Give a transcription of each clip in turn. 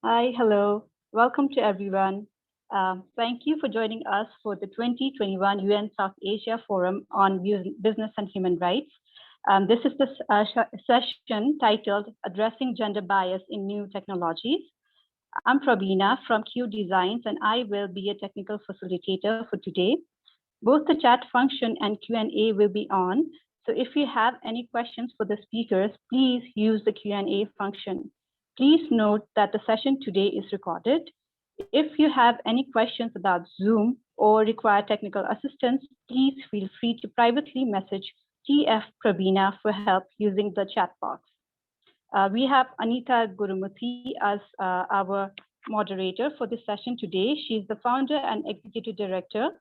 Hi, hello. Welcome to everyone. Thank you for joining us for the 2021 UN South Asia Forum on Business and Human Rights. This is the session titled Addressing Gender Bias in New Technologies. I'm Prabina from Q Designs, and I will be a technical facilitator for today. Both the chat function and Q&A will be on. So if you have any questions for the speakers, please use the Q&A function. Please note that the session today is recorded. If you have any questions about Zoom or require technical assistance, please feel free to privately message TF Prabina for help using the chat box. We have Anita Gurumurthy as our moderator for this session today. She's the founder and executive director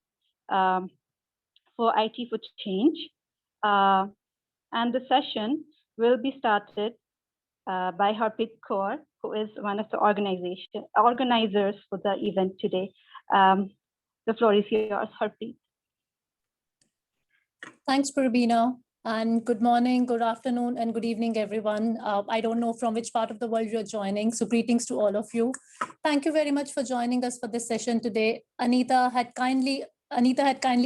for IT for Change. And the session will be started by Harpreet Kaur, who is one of the organizers for the event today. The floor is yours, Harpreet. Thanks, Prabina. And good morning, good afternoon, and good evening, everyone. I don't know from which part of the world you're joining, so greetings to all of you. Thank you very much for joining us for this session today. Anita had kindly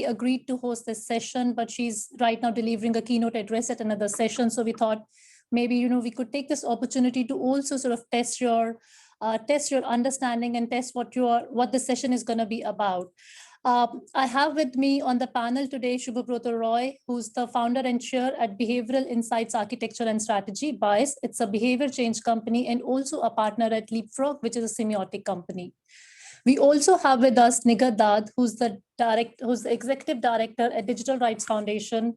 agreed to host this session, but she's right now delivering a keynote address at another session. So we thought maybe we could take this opportunity to also sort of test your understanding and test what the session is going to be about. I have with me on the panel today Shubhabrata Roy, who's the founder and chair at Behavioral Insights Architecture and Strategy, BIAS. It's a behavior change company and also a partner at Leapfrog, which is a semiotic company. We also have with us Nigar Dad, who's the executive director at Digital Rights Foundation,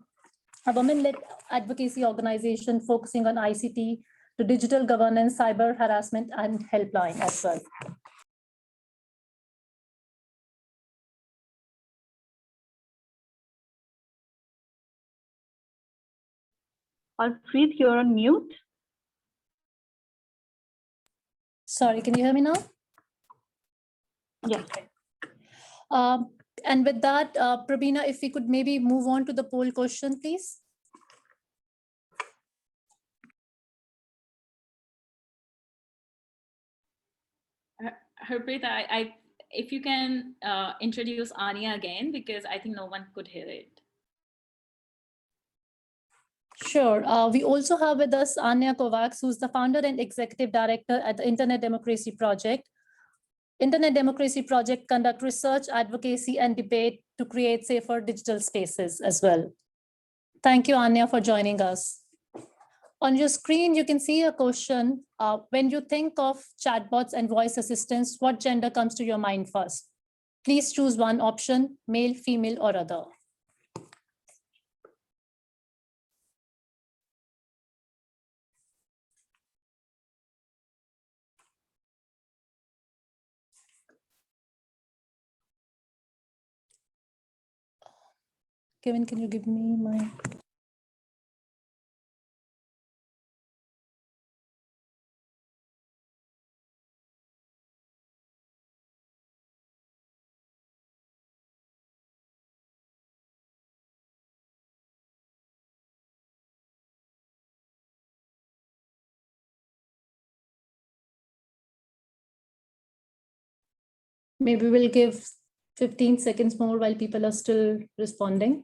a women-led advocacy organization focusing on ICT to digital governance, cyber harassment, and helpline as well. Harpreet, you're on mute. Sorry, can you hear me now? Yes. And with that, Prabina, if we could maybe move on to the poll question, please. Harpreet, if you can introduce Anya again, because I think no one could hear it. Sure. We also have with us Anya Kovacs, who's the founder and executive director at the Internet Democracy Project. Internet Democracy Project conduct research, advocacy, and debate to create safer digital spaces as well. Thank you, Anya, for joining us. On your screen, you can see a question. When you think of chatbots and voice assistants, what gender comes to your mind first? Please choose one option, male, female, or other. Kevin, can you give me my... Maybe we'll give 15 seconds more while people are still responding.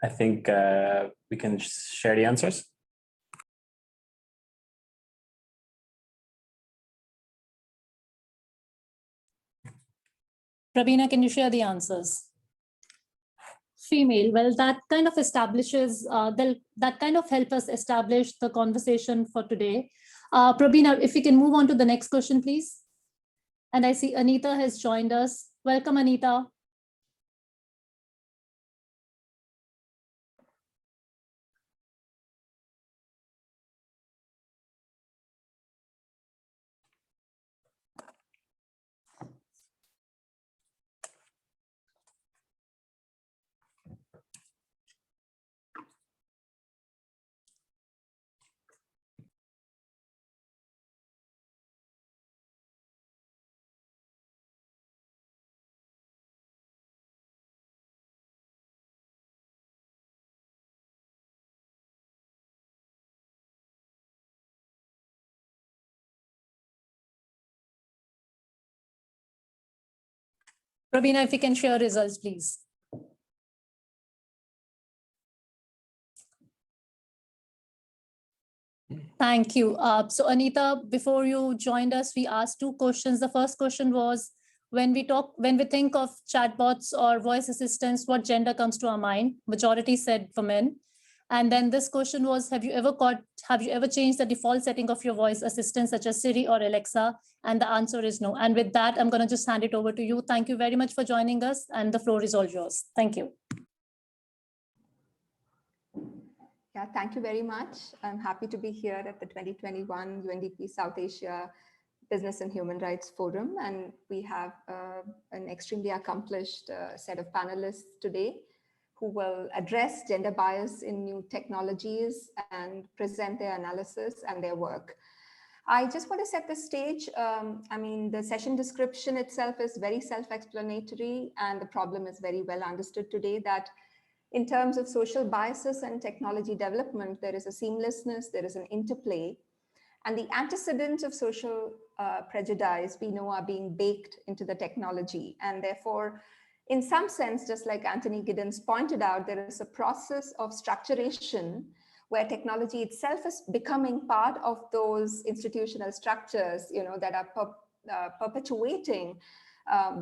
I think we can share the answers. Prabina, can you share the answers? Female, well, that kind of establishes, that kind of help us establish the conversation for today. Prabina, if we can move on to the next question, please. And I see Anita has joined us. Welcome, Anita. Prabina, if you can share results, please. Thank you. So Anita, before you joined us, we asked two questions. The first question was, when we think of chatbots or voice assistants, what gender comes to our mind? Majority said for men. And then this question was, have you ever changed the default setting of your voice assistant, such as Siri or Alexa? And the answer is no. And with that, I'm going to just hand it over to you. Thank you very much for joining us, and the floor is all yours. Thank you. Yeah, thank you very much. I'm happy to be here at the 2021 UNDP South Asia Business and Human Rights Forum. And we have an extremely accomplished set of panelists today who will address gender bias in new technologies and present their analysis and their work. I just want to set the stage. I mean, the session description itself is very self-explanatory, and the problem is very well understood today that in terms of social biases and technology development, there is a seamlessness, there is an interplay, and the antecedents of social prejudice we know are being baked into the technology. And therefore, in some sense, just like Anthony Giddens pointed out, there is a process of structuration where technology itself is becoming part of those institutional structures, that are perpetuating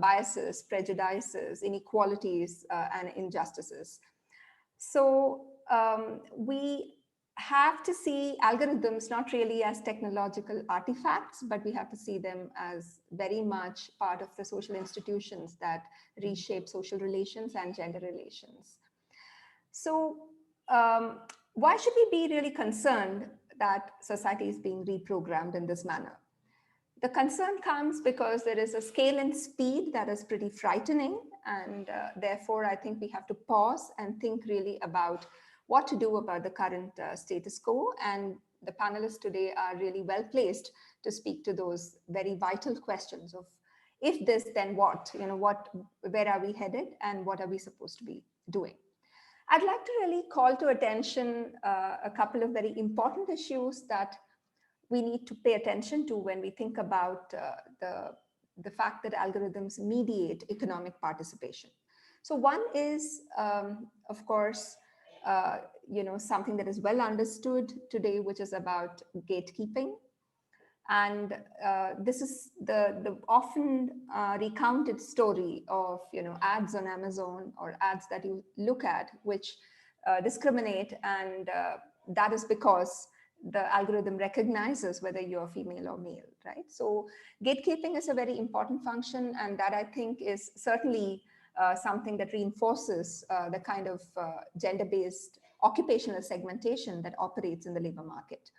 biases, prejudices, inequalities, and injustices. So we have to see algorithms not really as technological artifacts, but we have to see them as very much part of the social institutions that reshape social relations and gender relations. So why should we be really concerned that society is being reprogrammed in this manner? The concern comes because there is a scale and speed that is pretty frightening. And therefore, I think we have to pause and think really about what to do about the current status quo. And the panelists today are really well placed to speak to those very vital questions of, if this, then what? Where are we headed and what are we supposed to be doing? I'd like to really call to attention a couple of very important issues that we need to pay attention to when we think about the fact that algorithms mediate economic participation. So one is, of course, something that is well understood today, which is about gatekeeping. And this is the often recounted story of ads on Amazon or ads that you look at, which discriminate, and that is because the algorithm recognizes whether you're female or male, right? So gatekeeping is a very important function, and that I think is certainly something that reinforces the kind of gender-based occupational segmentation that operates in the labor market.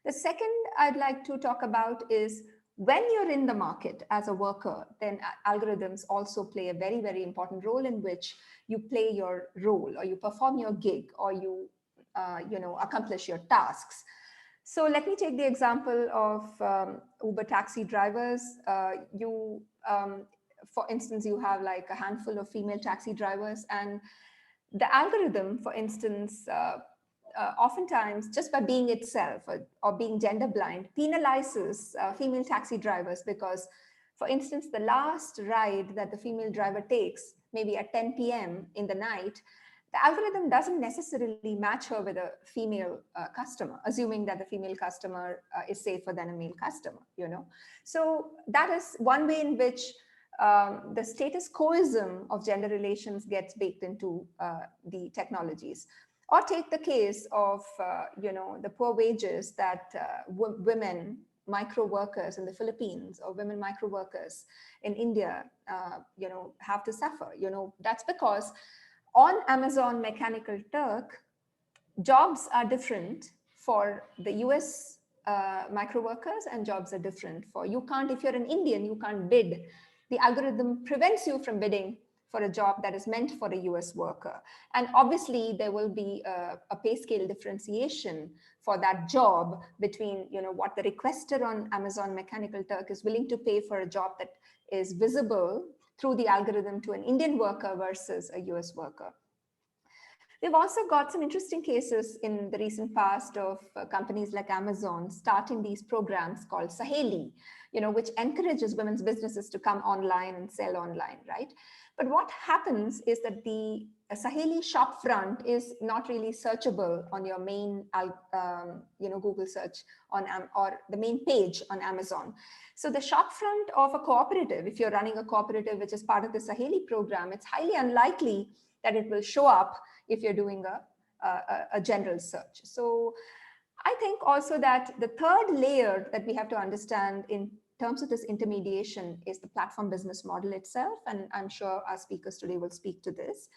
The second I'd like to talk about is when you're in the market as a worker, then algorithms also play a very, very important role in which you play your role, or you perform your gig, or you accomplish your tasks. So let me take the example of Uber taxi drivers. For instance, you have like a handful of female taxi drivers, and the algorithm, for instance, oftentimes just by being itself or being gender blind penalizes female taxi drivers because, for instance, the last ride that the female driver takes, maybe at 10 p.m. in the night, the algorithm doesn't necessarily match her with a female customer, assuming that the female customer is safer than a male customer, you know. So that is one way in which the status quoism of gender relations gets baked into the technologies. Or take the case of, you know, the poor wages that women micro workers in the Philippines or women micro workers in India, you know, have to suffer. You know, that's because on Amazon Mechanical Turk, jobs are different for the US micro workers, and jobs are different for, you can't, if you're an Indian, you can't bid. The algorithm prevents you from bidding for a job that is meant for a US worker. And obviously there will be a pay scale differentiation for that job between, you know, what the requester on Amazon Mechanical Turk is willing to pay for a job that is visible through the algorithm to an Indian worker versus a US worker. We've also got some interesting cases in the recent past of companies like Amazon starting these programs called Saheli, you know, which encourages women's businesses to come online and sell online, right? But what happens is that the Saheli shopfront is not really searchable on your main, you know, Google search on or the main page on Amazon. So the shopfront of a cooperative, if you're running a cooperative which is part of the Saheli program, it's highly unlikely that it will show up if you're doing a general search. So I think also that the third layer that we have to understand in terms of this intermediation is the platform business model itself. And I'm sure our speakers today will speak to this,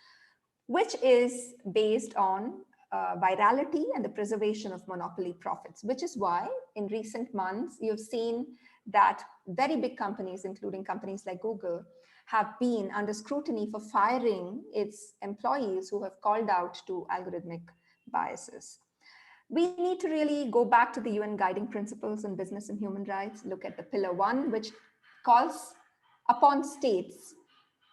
which is based on virality and the preservation of monopoly profits, which is why in recent months, you've seen that very big companies, including companies like Google, have been under scrutiny for firing its employees who have called out to algorithmic biases. We need to really go back to the UN guiding principles on business and human rights, look at the pillar 1, which calls upon states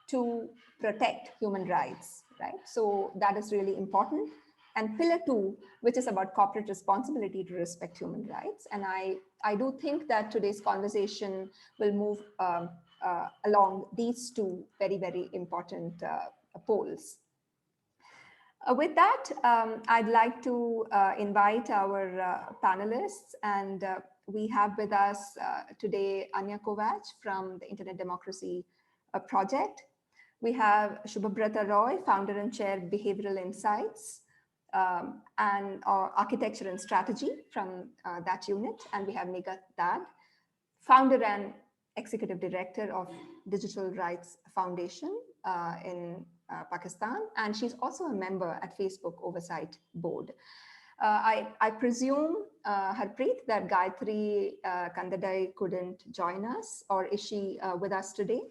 to protect human rights, right? So that is really important. And pillar 2, which is about corporate responsibility to respect human rights. And I do think that today's conversation will move along these two very, very important poles. With that, I'd like to invite our panelists, and we have with us today Anya Kovacs from the Internet Democracy Project. We have Shubhabrata Roy, founder and chair, Behavioral Insights and Architecture and Strategy from that unit. And we have Megha Dad, founder and executive director of Digital Rights Foundation in Pakistan, and she's also a member at Facebook Oversight Board. I presume, Harpreet, that Gayatri Kandadai couldn't join us, or is she with us today?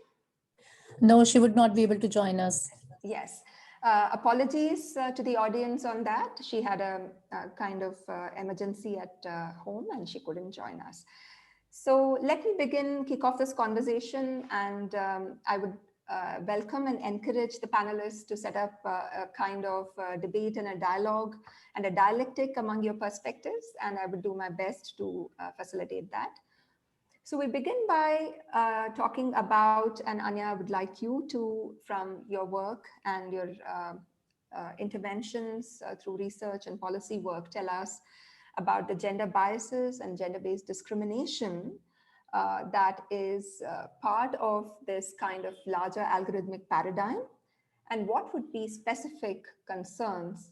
No, she would not be able to join us. Yes. Apologies to the audience on that. She had a kind of emergency at home and she couldn't join us. So let me kick off this conversation, and I would welcome and encourage the panelists to set up a kind of debate and a dialogue and a dialectic among your perspectives, and I would do my best to facilitate that. So we begin by talking about, and Anya, I would like you to, from your work and your interventions through research and policy work, tell us about the gender biases and gender-based discrimination that is part of this kind of larger algorithmic paradigm, and what would be specific concerns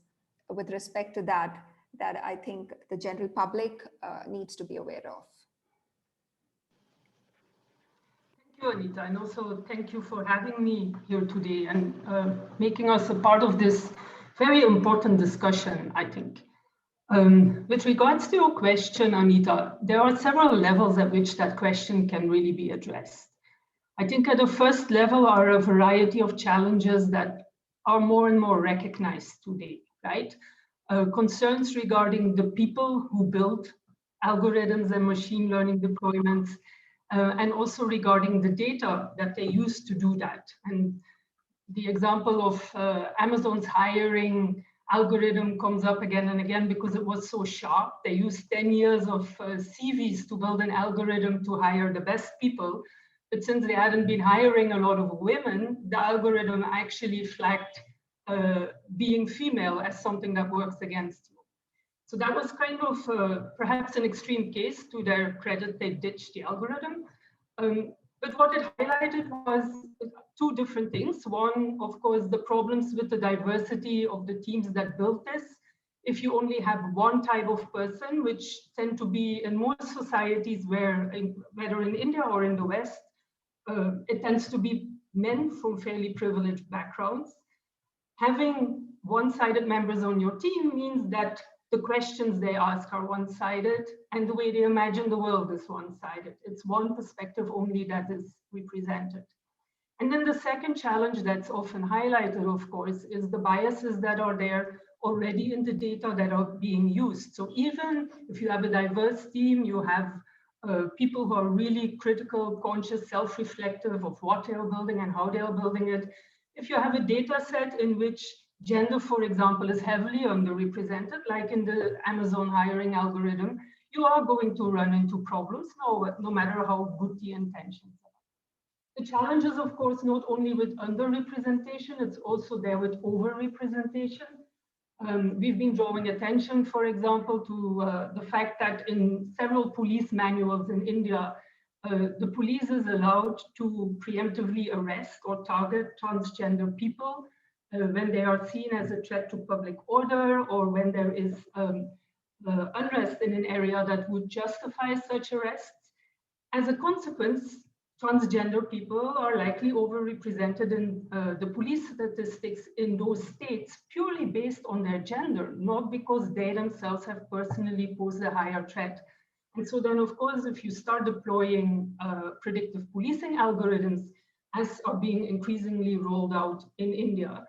with respect to that I think the general public needs to be aware of. Thank you, Anita, and also thank you for having me here today and making us a part of this very important discussion, I think. With regards to your question, Anita, there are several levels at which that question can really be addressed. I think at the first level are a variety of challenges that are more and more recognized today, right? Concerns regarding the people who build algorithms and machine learning deployments, and also regarding the data that they use to do that. And the example of Amazon's hiring algorithm comes up again and again because it was so sharp. They used 10 years of CVs to build an algorithm to hire the best people. But since they hadn't been hiring a lot of women, the algorithm actually flagged being female as something that works against you. So that was kind of perhaps an extreme case. To their credit, they ditched the algorithm. But what it highlighted was two different things. One, of course, the problems with the diversity of the teams that built this. If you only have one type of person, which tend to be in most societies where, whether in India or in the West, it tends to be men from fairly privileged backgrounds. Having one-sided members on your team means that the questions they ask are one-sided and the way they imagine the world is one-sided. It's one perspective only that is represented. And then the second challenge that's often highlighted, of course, is the biases that are there already in the data that are being used. So even if you have a diverse team, you have people who are really critical, conscious, self-reflective of what they are building and how they are building it. If you have a data set in which gender, for example, is heavily underrepresented, like in the Amazon hiring algorithm, you are going to run into problems no matter how good the intentions are. The challenge is, of course, not only with underrepresentation, it's also there with overrepresentation. We've been drawing attention, for example, to the fact that in several police manuals in India, the police is allowed to preemptively arrest or target transgender people when they are seen as a threat to public order or when there is unrest in an area that would justify such arrests. As a consequence, transgender people are likely overrepresented in the police statistics in those states purely based on their gender, not because they themselves have personally posed a higher threat. And so then, of course, if you start deploying predictive policing algorithms, as are being increasingly rolled out in India,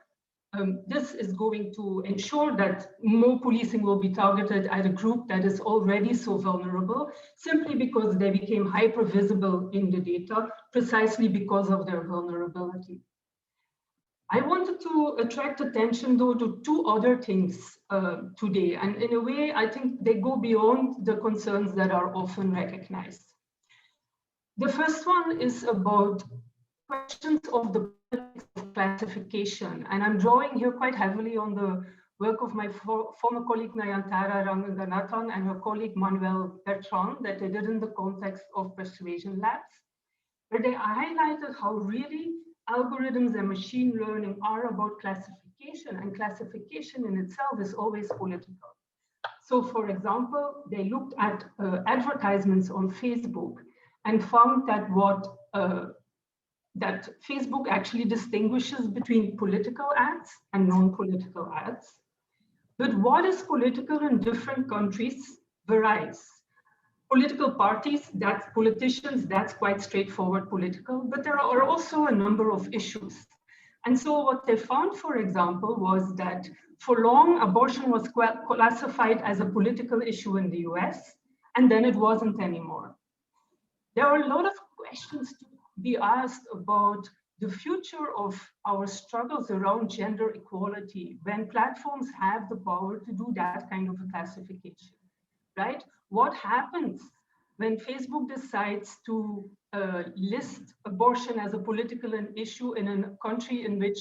this is going to ensure that more policing will be targeted at a group that is already so vulnerable, simply because they became hyper visible in the data, precisely because of their vulnerability. I wanted to attract attention, though, to two other things today. And in a way, I think they go beyond the concerns that are often recognized. The first one is about questions of the classification. And I'm drawing here quite heavily on the work of my former colleague Nayantara Ranganathan and her colleague Manuel Bertrand that they did in the context of Persuasion Labs, where they highlighted how really algorithms and machine learning are about classification, and classification in itself is always political. So for example, they looked at advertisements on Facebook and found that that Facebook actually distinguishes between political ads and non-political ads. But what is political in different countries varies. Political parties, that's politicians, that's quite straightforward political, but there are also a number of issues. And so what they found, for example, was that for long, abortion was classified as a political issue in the US, and then it wasn't anymore. There are a lot of questions to be asked about the future of our struggles around gender equality when platforms have the power to do that kind of a classification, right? What happens when Facebook decides to list abortion as a political issue in a country in which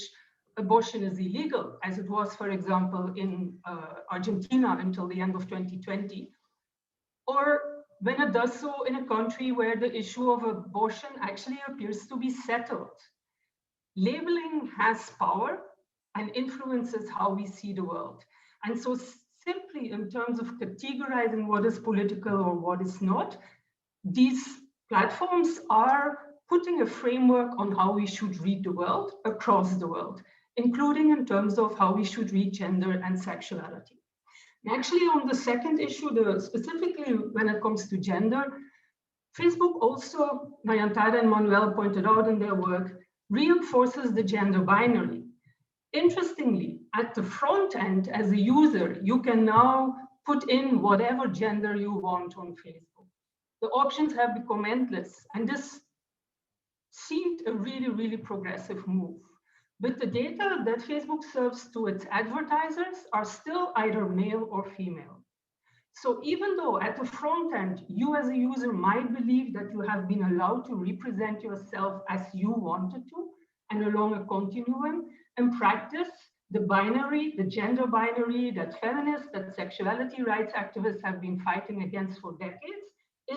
abortion is illegal, as it was, for example, in Argentina until the end of 2020, or when it does so in a country where the issue of abortion actually appears to be settled? Labeling has power and influences how we see the world. And so simply in terms of categorizing what is political or what is not, these platforms are putting a framework on how we should read the world across the world, including in terms of how we should read gender and sexuality. Actually, on the second issue, specifically when it comes to gender, Facebook also, Nayantara and Manuel pointed out in their work, reinforces the gender binary. Interestingly, at the front end, as a user, you can now put in whatever gender you want on Facebook. The options have become endless, and this seemed a really, really progressive move. But the data that Facebook serves to its advertisers are still either male or female. So even though at the front end, you as a user might believe that you have been allowed to represent yourself as you wanted to and along a continuum, in practice, the binary, the gender binary that feminists, that sexuality rights activists have been fighting against for decades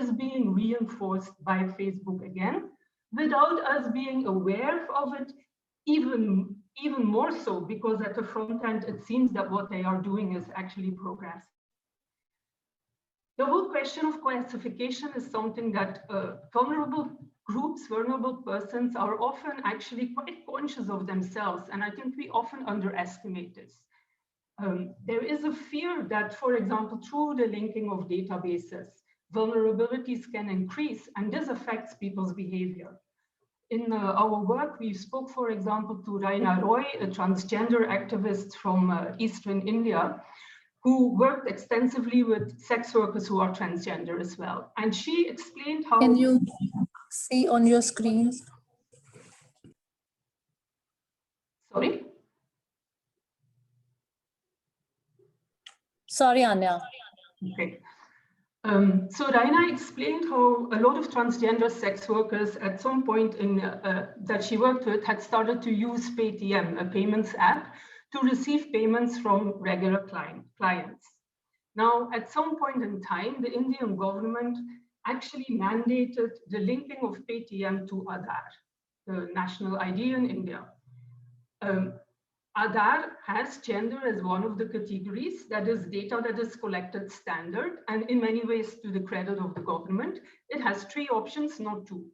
is being reinforced by Facebook again, without us being aware of it, even more so, because at the front end, it seems that what they are doing is actually progress. The whole question of classification is something that vulnerable groups, vulnerable persons are often actually quite conscious of themselves. And I think we often underestimate this. There is a fear that, for example, through the linking of databases, vulnerabilities can increase, and this affects people's behavior. In our work, we spoke, for example, to Raina Roy, a transgender activist from Eastern India, who worked extensively with sex workers who are transgender as well. And she explained how— Can you see on your screen? Sorry? Sorry, Anya. Okay. So Raina explained how a lot of transgender sex workers at some point in that she worked with had started to use Paytm, a payments app, to receive payments from regular clients. Now, at some point in time, the Indian government actually mandated the linking of Paytm to Aadhaar, the national ID in India. Aadhaar has gender as one of the categories, that is data that is collected standard, and in many ways to the credit of the government, it has 3 options, not 2.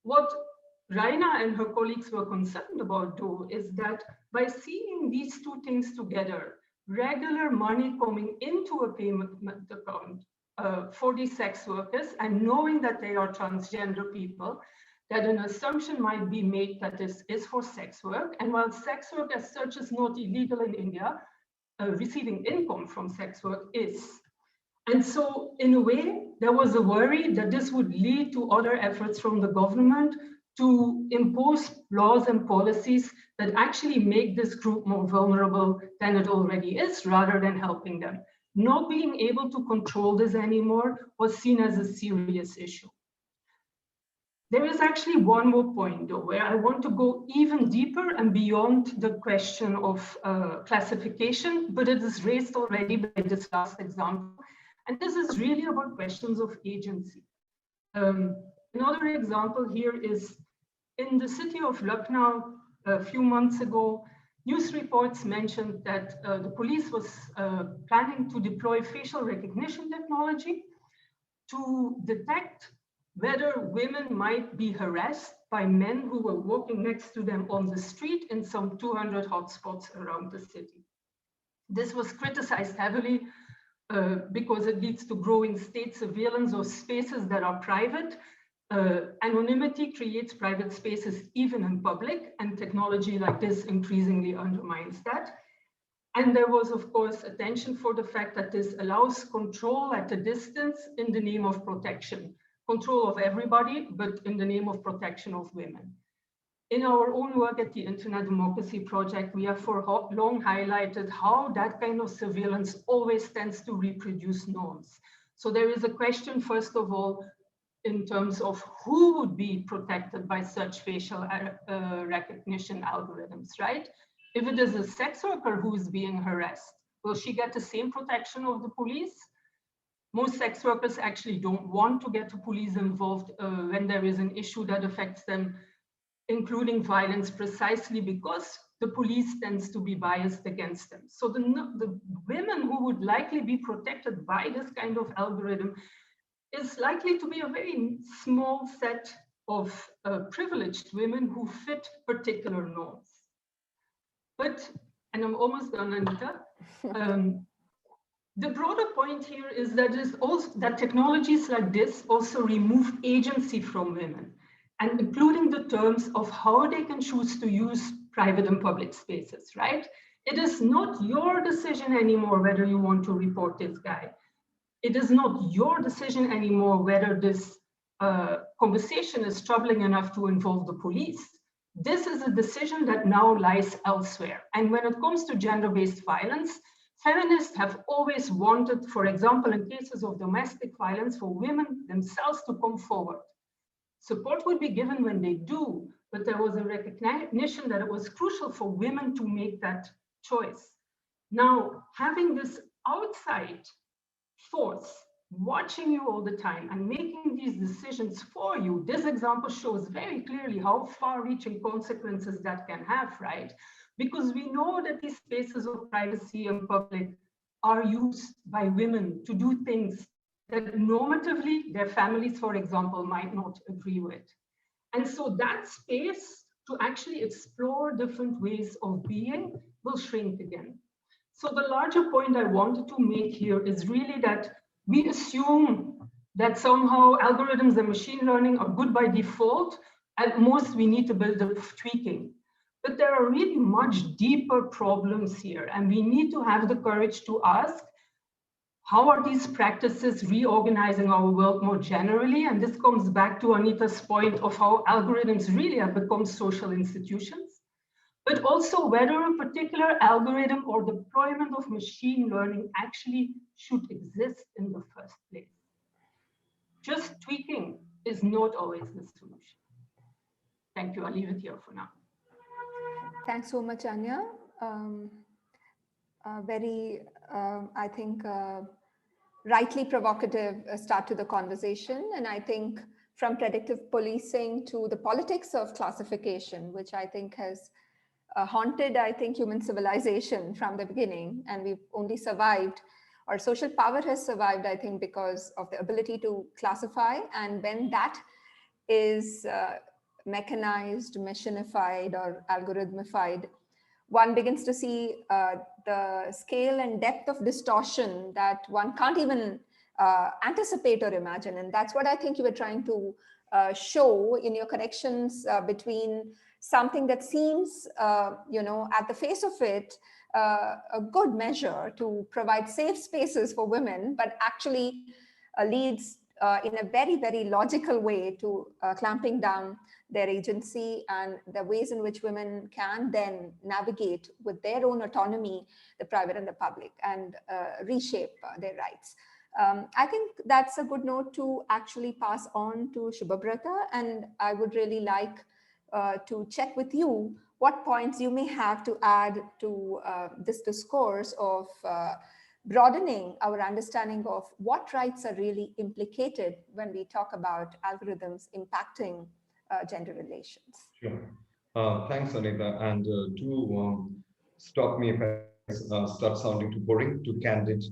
What Raina and her colleagues were concerned about, though, is that by seeing these 2 things together, regular money coming into a payment account for these sex workers, and knowing that they are transgender people, that an assumption might be made that this is for sex work. And while sex work as such is not illegal in India, receiving income from sex work is. And so in a way, there was a worry that this would lead to other efforts from the government to impose laws and policies that actually make this group more vulnerable than it already is, rather than helping them. Not being able to control this anymore was seen as a serious issue. There is actually one more point, though, where I want to go even deeper and beyond the question of classification, but it is raised already by this last example. And this is really about questions of agency. Another example here is in the city of Lucknow a few months ago, news reports mentioned that the police was planning to deploy facial recognition technology to detect whether women might be harassed by men who were walking next to them on the street in some 200 hotspots around the city. This was criticized heavily because it leads to growing state surveillance of spaces that are private. Anonymity creates private spaces even in public, and technology like this increasingly undermines that. And there was, of course, attention for the fact that this allows control at a distance in the name of protection. Control of everybody, but in the name of protection of women. In our own work at the Internet Democracy Project, we have for long highlighted how that kind of surveillance always tends to reproduce norms. So there is a question, first of all, in terms of who would be protected by such facial recognition algorithms, right? If it is a sex worker who is being harassed, will she get the same protection of the police? Most sex workers actually don't want to get the police involved when there is an issue that affects them, including violence, precisely because the police tends to be biased against them. So the women who would likely be protected by this kind of algorithm is likely to be a very small set of privileged women who fit particular norms. But, and I'm almost done, Anita, the broader point here is that technologies like this also remove agency from women, and including the terms of how they can choose to use private and public spaces, right? It is not your decision anymore whether you want to report this guy. It is not your decision anymore whether this conversation is troubling enough to involve the police. This is a decision that now lies elsewhere. And when it comes to gender-based violence, feminists have always wanted, for example, in cases of domestic violence, for women themselves to come forward. Support would be given when they do, but there was a recognition that it was crucial for women to make that choice. Now, having this outside force watching you all the time and making these decisions for you, this example shows very clearly how far-reaching consequences that can have, right? Because we know that these spaces of privacy and public are used by women to do things that normatively their families, for example, might not agree with. And so that space to actually explore different ways of being will shrink again. So the larger point I wanted to make here is really that we assume that somehow algorithms and machine learning are good by default. At most, we need to build a tweaking. But there are really much deeper problems here, and we need to have the courage to ask, how are these practices reorganizing our world more generally? And this comes back to Anita's point of how algorithms really have become social institutions, but also whether a particular algorithm or deployment of machine learning actually should exist in the first place. Just tweaking is not always the solution. Thank you. I'll leave it here for now. Thanks so much, Anya. I think, rightly provocative start to the conversation. And I think from predictive policing to the politics of classification, which I think has haunted, I think, human civilization from the beginning. And we've only survived, or social power has survived, I think, because of the ability to classify. And when that is mechanized, machinified, or algorithmified, one begins to see the scale and depth of distortion that one can't even anticipate or imagine. And that's what I think you were trying to show in your connections between something that seems, at the face of it, a good measure to provide safe spaces for women, but actually leads in a very, very logical way to clamping down their agency and the ways in which women can then navigate with their own autonomy, the private and the public, and reshape their rights. I think that's a good note to actually pass on to Shubhabrata, and I would really like to check with you what points you may have to add to this discourse of broadening our understanding of what rights are really implicated when we talk about algorithms impacting gender relations. Sure. Thanks, Anita. And to stop me if I start sounding too boring, too candid,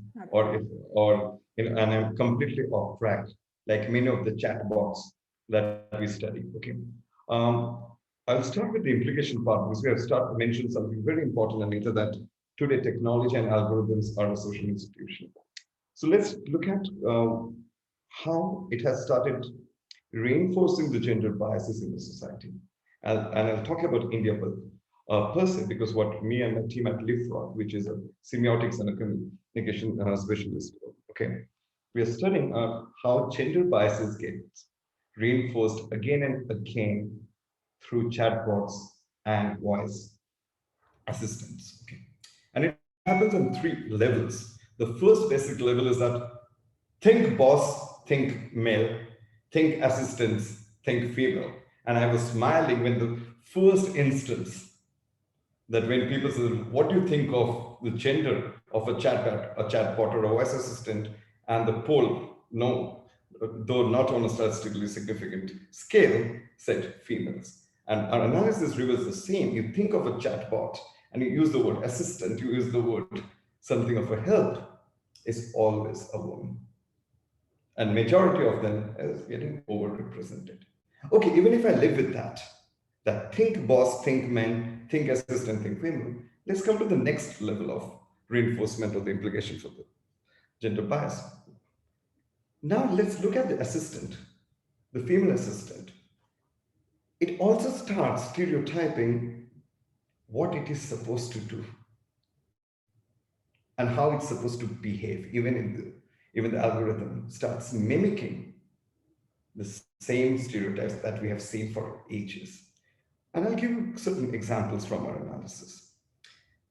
and I'm completely off track, like many of the chatbots that we study. Okay. I'll start with the implication part, because we have mentioned something very important, Anita, that today technology and algorithms are a social institution. So let's look at how it has started reinforcing the gender biases in the society. And I'll talk about India per se, because what me and my team at LeapFrog, which is a semiotics and a communication specialist, okay, we are studying how gender biases get reinforced again and again through chatbots and voice assistants. Okay. And it happens on 3 levels. The first basic level is that think boss, think male, think assistants, think female. And I was smiling when the first instance that when people said, what do you think of the gender of a chatbot or a voice assistant? And the poll, no, though not on a statistically significant scale, said females. And our analysis reveals the same. You think of a chatbot and you use the word assistant, you use the word something of a help, is always a woman. And majority of them is getting overrepresented. Okay, even if I live with that think boss, think men, think assistant, think women, let's come to the next level of reinforcement of the implications of the gender bias. Now let's look at the assistant, the female assistant. It also starts stereotyping what it is supposed to do and how it's supposed to behave. Even the algorithm starts mimicking the same stereotypes that we have seen for ages. And I'll give you certain examples from our analysis.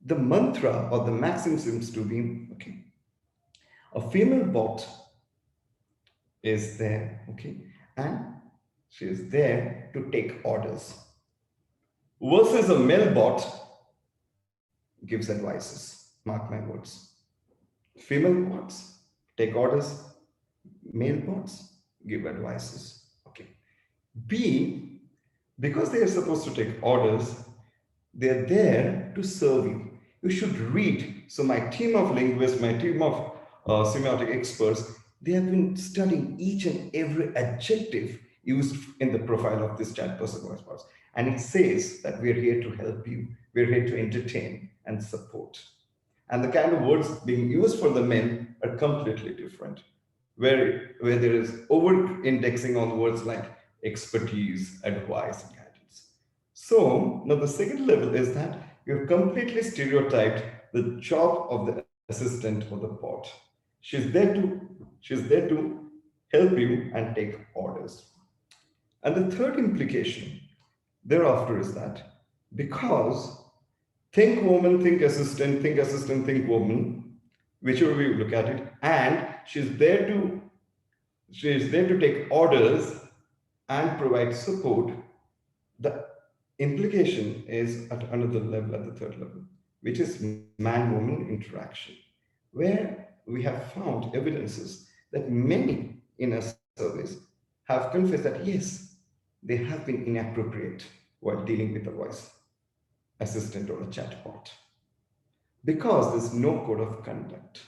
The mantra or the maxim seems to be, okay, a female bot is there, okay, and she is there to take orders, versus a male bot gives advices. Mark my words. Female bots take orders. Male bots give advices. Okay. B, because they are supposed to take orders, they're there to serve you. You should read. So my team of linguists, my team of semiotic experts, they have been studying each and every adjective used in the profile of this chat person voice bots. And it says that we're here to help you. We're here to entertain and support. And the kind of words being used for the men are completely different, where there is over-indexing on words like expertise, advice, and guidance. So now the second level is that you've completely stereotyped the job of the assistant or the bot. She's there to help you and take orders. And the third implication thereafter is that because think woman, think assistant, think woman, whichever way you look at it, and she's there to take orders and provide support, the implication is at another level, at the third level, which is man-woman interaction, where we have found evidences that many in our surveys have confessed that yes, they have been inappropriate while dealing with a voice assistant or a chatbot, because there's no code of conduct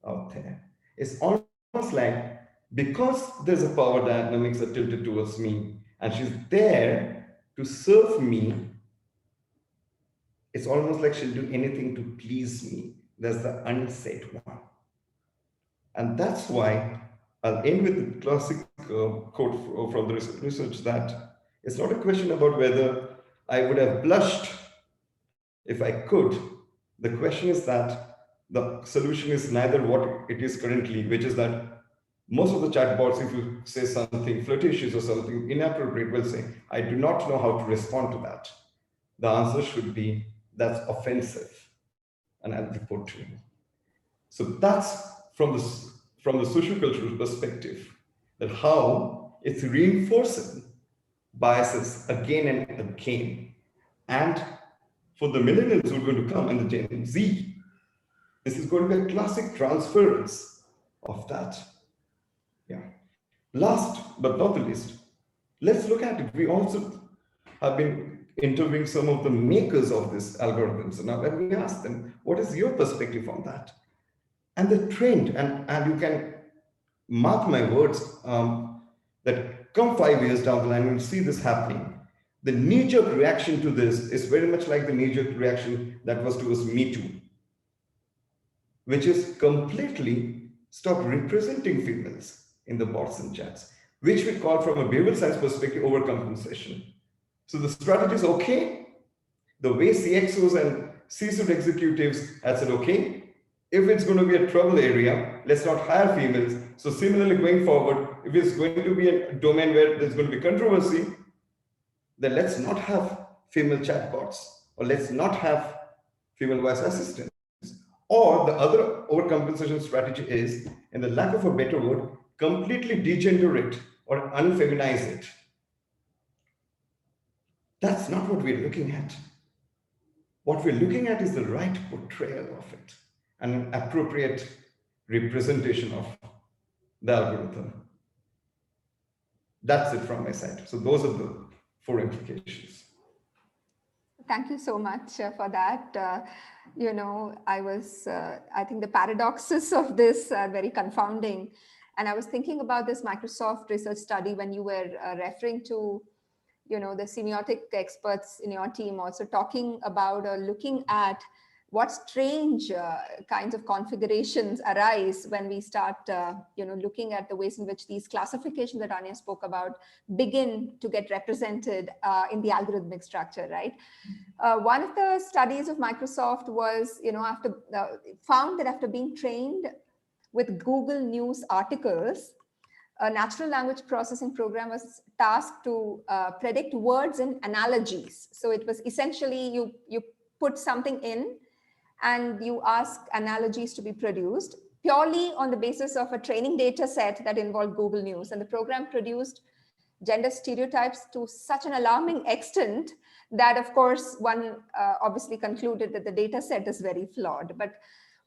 out there. It's almost like because there's a power dynamics that tilted towards me and she's there to serve me, it's almost like she'll do anything to please me. There's the unsaid one. And that's why I'll end with the classic quote from the research that it's not a question about whether I would have blushed if I could. The question is that the solution is neither what it is currently, which is that most of the chatbots, if you say something flirtatious or something inappropriate, will say, I do not know how to respond to that. The answer should be, that's offensive, and I'll report to you. So that's from the social cultural perspective, that how it's reinforcing biases again and again. And for the millennials who are going to come and the Gen Z, this is going to be a classic transference of that. Yeah. Last but not the least, let's look at it. We also have been interviewing some of the makers of these algorithms. Now, when we ask them, what is your perspective on that? And the trend, and you can mark my words, that come 5 years down the line, we'll see this happening. The knee-jerk reaction to this is very much like the knee-jerk reaction that was towards Me Too, which is completely stop representing females in the bots and chats, which we call from a behavioral science perspective overcompensation. So the strategy is okay. The way CXOs and C-suite executives had said, okay, if it's going to be a trouble area, let's not hire females. So similarly, going forward, if it's going to be a domain where there's going to be controversy, then let's not have female chatbots, or let's not have female voice assistants. Or the other overcompensation strategy is, in the lack of a better word, completely degender it or unfeminize it. That's not what we're looking at. What we're looking at is the right portrayal of it and an appropriate representation of the algorithm. That's it from my side. So those are the 4 implications. Thank you so much for that. You know, I think the paradoxes of this are very confounding. And I was thinking about this Microsoft research study when you were referring to, you know, the semiotic experts in your team also talking about or looking at what strange kinds of configurations arise when we start, you know, looking at the ways in which these classifications that Anya spoke about begin to get represented in the algorithmic structure, right? One of the studies of Microsoft was, you know, found that after being trained with Google News articles, a natural language processing program was tasked to predict words and analogies. So it was essentially you put something in and you ask analogies to be produced purely on the basis of a training data set that involved Google News. And the program produced gender stereotypes to such an alarming extent that, of course, one obviously concluded that the data set is very flawed. But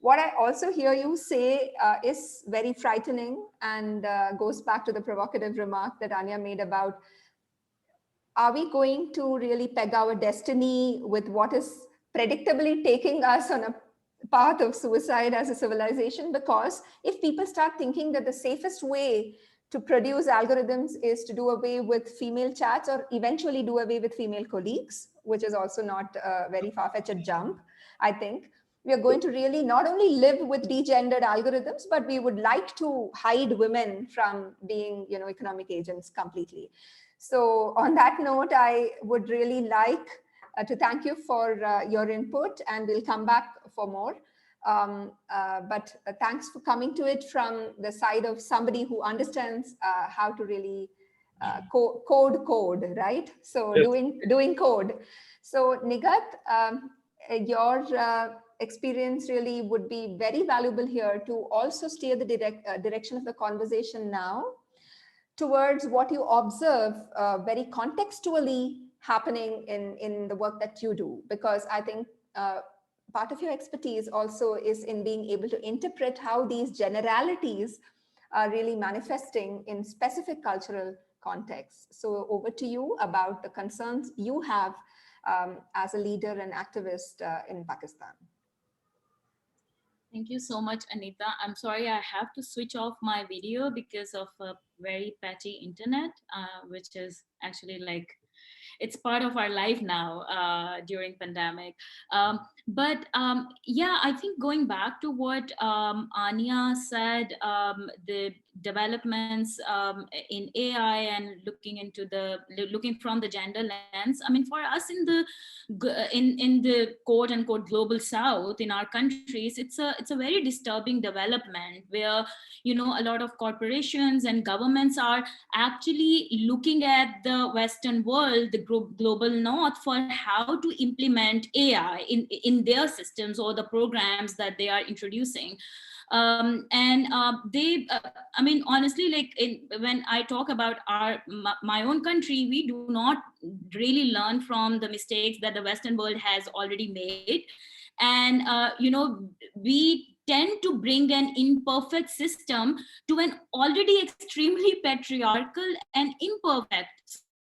what I also hear you say is very frightening and goes back to the provocative remark that Anya made about, are we going to really peg our destiny with what is predictably taking us on a path of suicide as a civilization? Because if people start thinking that the safest way to produce algorithms is to do away with female chats or eventually do away with female colleagues, which is also not a very far-fetched jump, I think we are going to really not only live with degendered algorithms, but we would like to hide women from being, economic agents completely. So on that note, I would really like to thank you for your input, and we'll come back for more. But thanks for coming to it from the side of somebody who understands how to really code, right? So yes. doing code. So Nigat, your experience really would be very valuable here to also steer the direction of the conversation now towards what you observe very contextually happening in the work that you do, because I think part of your expertise also is in being able to interpret how these generalities are really manifesting in specific cultural contexts. So over to you about the concerns you have as a leader and activist in Pakistan. Thank you so much, Anita. I'm sorry I have to switch off my video because of a very patchy internet, which is actually like, it's part of our life now during pandemic. Yeah, I think going back to what Anya said, the developments in AI and looking from the gender lens. I mean, for us in the quote unquote global South in our countries, it's a very disturbing development where a lot of corporations and governments are actually looking at the Western world, the global North, for how to implement AI in their systems or the programs that they are introducing. I mean, honestly, like when I talk about my own country, we do not really learn from the mistakes that the Western world has already made. And, we tend to bring an imperfect system to an already extremely patriarchal and imperfect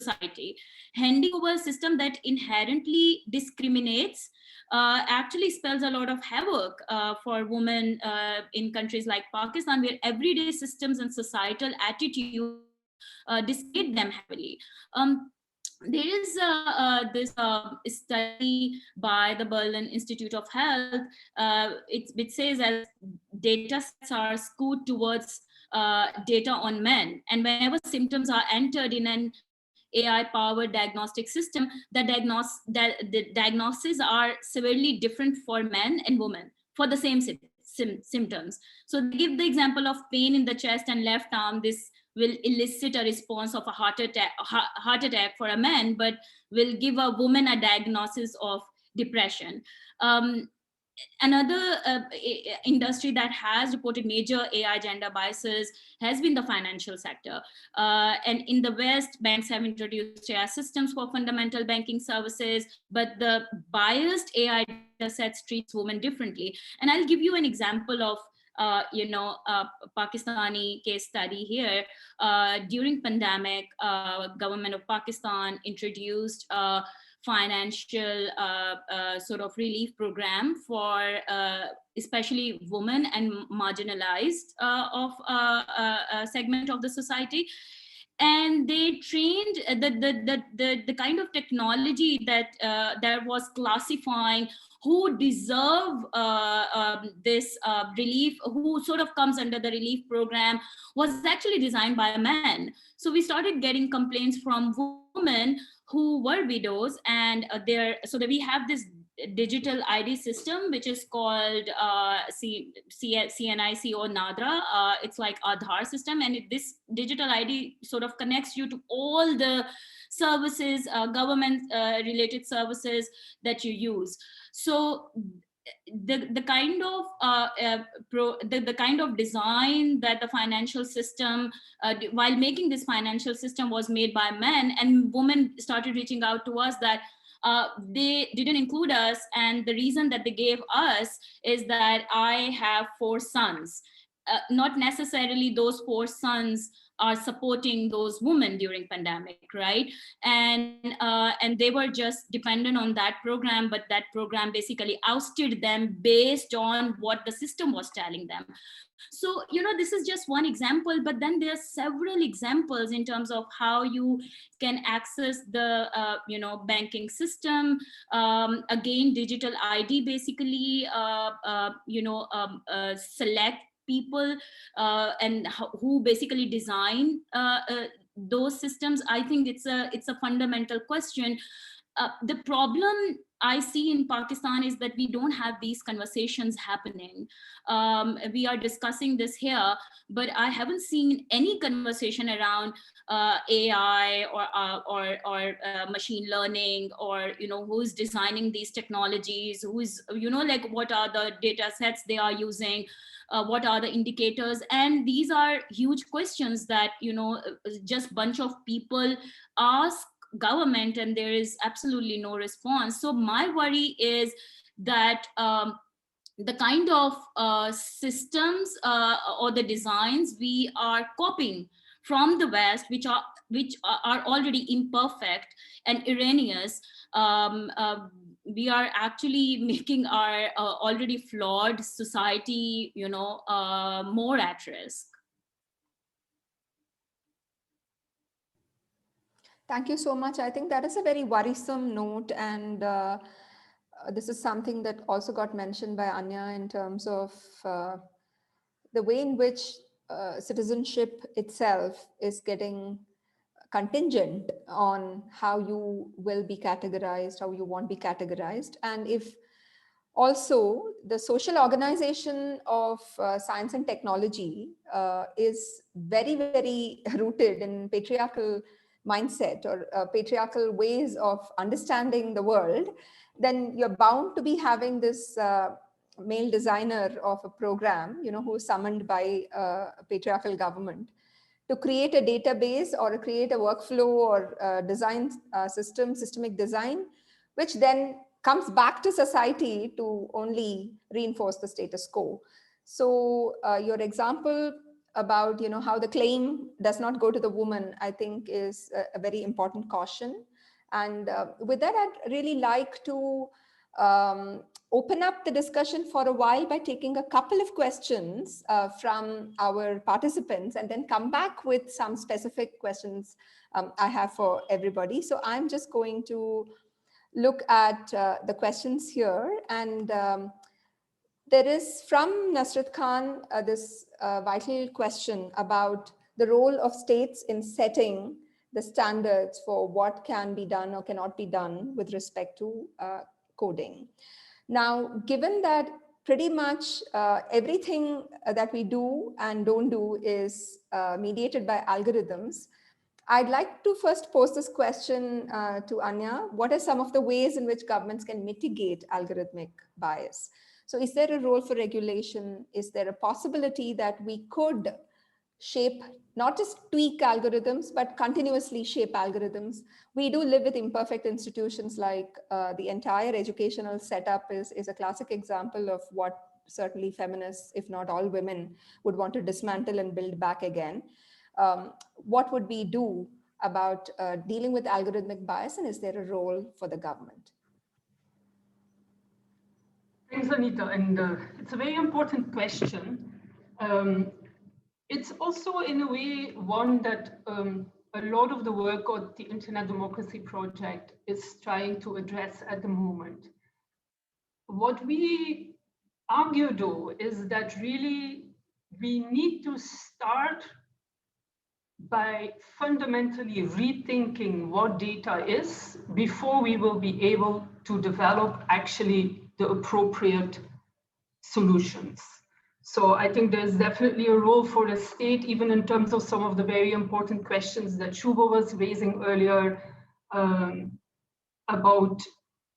society. Handing over a system that inherently discriminates actually spells a lot of havoc for women in countries like Pakistan, where everyday systems and societal attitude discriminate them heavily. There is this study by the Berlin Institute of Health. It says as data sets are skewed towards data on men, and whenever symptoms are entered in an AI-powered diagnostic system, the diagnoses are severely different for men and women for the same symptoms. So they give the example of pain in the chest and left arm. This will elicit a response of a heart attack for a man, but will give a woman a diagnosis of depression. Another industry that has reported major AI gender biases has been the financial sector. And in the West, banks have introduced AI systems for fundamental banking services, but the biased AI data sets treats women differently. And I'll give you an example of Pakistani case study here. During pandemic, government of Pakistan introduced financial sort of relief program for especially women and marginalized of a segment of the society. And they trained the kind of technology that was classifying who deserve this relief, who sort of comes under the relief program, was actually designed by a man. So we started getting complaints from women who were widows, and so that we have this digital ID system, which is called CNIC or NADRA. It's like Aadhaar system, and this digital ID sort of connects you to all the services, government related services that you use. So the kind of the kind of design that the financial system, while making this financial system, was made by men, and women started reaching out to us that they didn't include us, and the reason that they gave us is that I have 4 sons. Not necessarily those 4 sons are supporting those women during pandemic, right? And they were just dependent on that program, but that program basically ousted them based on what the system was telling them. So, this is just one example, but then there are several examples in terms of how you can access the, banking system. Again, digital ID basically, select people and who basically design those systems. I think it's a fundamental question. The problem I see in Pakistan is that we don't have these conversations happening. We are discussing this here, but I haven't seen any conversation around AI or machine learning, or who's designing these technologies, who's what are the data sets they are using. What are the indicators? And these are huge questions that just bunch of people ask government, and there is absolutely no response. So my worry is that the kind of systems or the designs we are copying from the West, which are already imperfect and erroneous, we are actually making our already flawed society, more at risk. Thank you so much. I think that is a very worrisome note, and this is something that also got mentioned by Anya in terms of the way in which citizenship itself is getting contingent on how you will be categorized, how you won't be categorized. And if also the social organization of science and technology is very, very rooted in patriarchal mindset or patriarchal ways of understanding the world, then you're bound to be having this male designer of a program, who is summoned by a patriarchal government to create a database or create a workflow or design systemic design, which then comes back to society to only reinforce the status quo. So your example about how the claim does not go to the woman, I think is a very important caution. And with that, I'd really like to open up the discussion for a while by taking a couple of questions from our participants, and then come back with some specific questions I have for everybody. So I'm just going to look at the questions here, and there is from Nasrat Khan this vital question about the role of states in setting the standards for what can be done or cannot be done with respect to coding. Now, given that pretty much everything that we do and don't do is mediated by algorithms, I'd like to first pose this question to Anya. What are some of the ways in which governments can mitigate algorithmic bias? So is there a role for regulation? Is there a possibility that we could shape, not just tweak algorithms, but continuously shape algorithms? We do live with imperfect institutions, like the entire educational setup is a classic example of what certainly feminists, if not all women, would want to dismantle and build back again. What would we do about dealing with algorithmic bias, and is there a role for the government? Thanks, Anita, and it's a very important question. It's also, in a way, one that a lot of the work of the Internet Democracy Project is trying to address at the moment. What we argue, though, is that really we need to start by fundamentally rethinking what data is before we will be able to develop actually the appropriate solutions. So I think there's definitely a role for the state, even in terms of some of the very important questions that Shubha was raising earlier about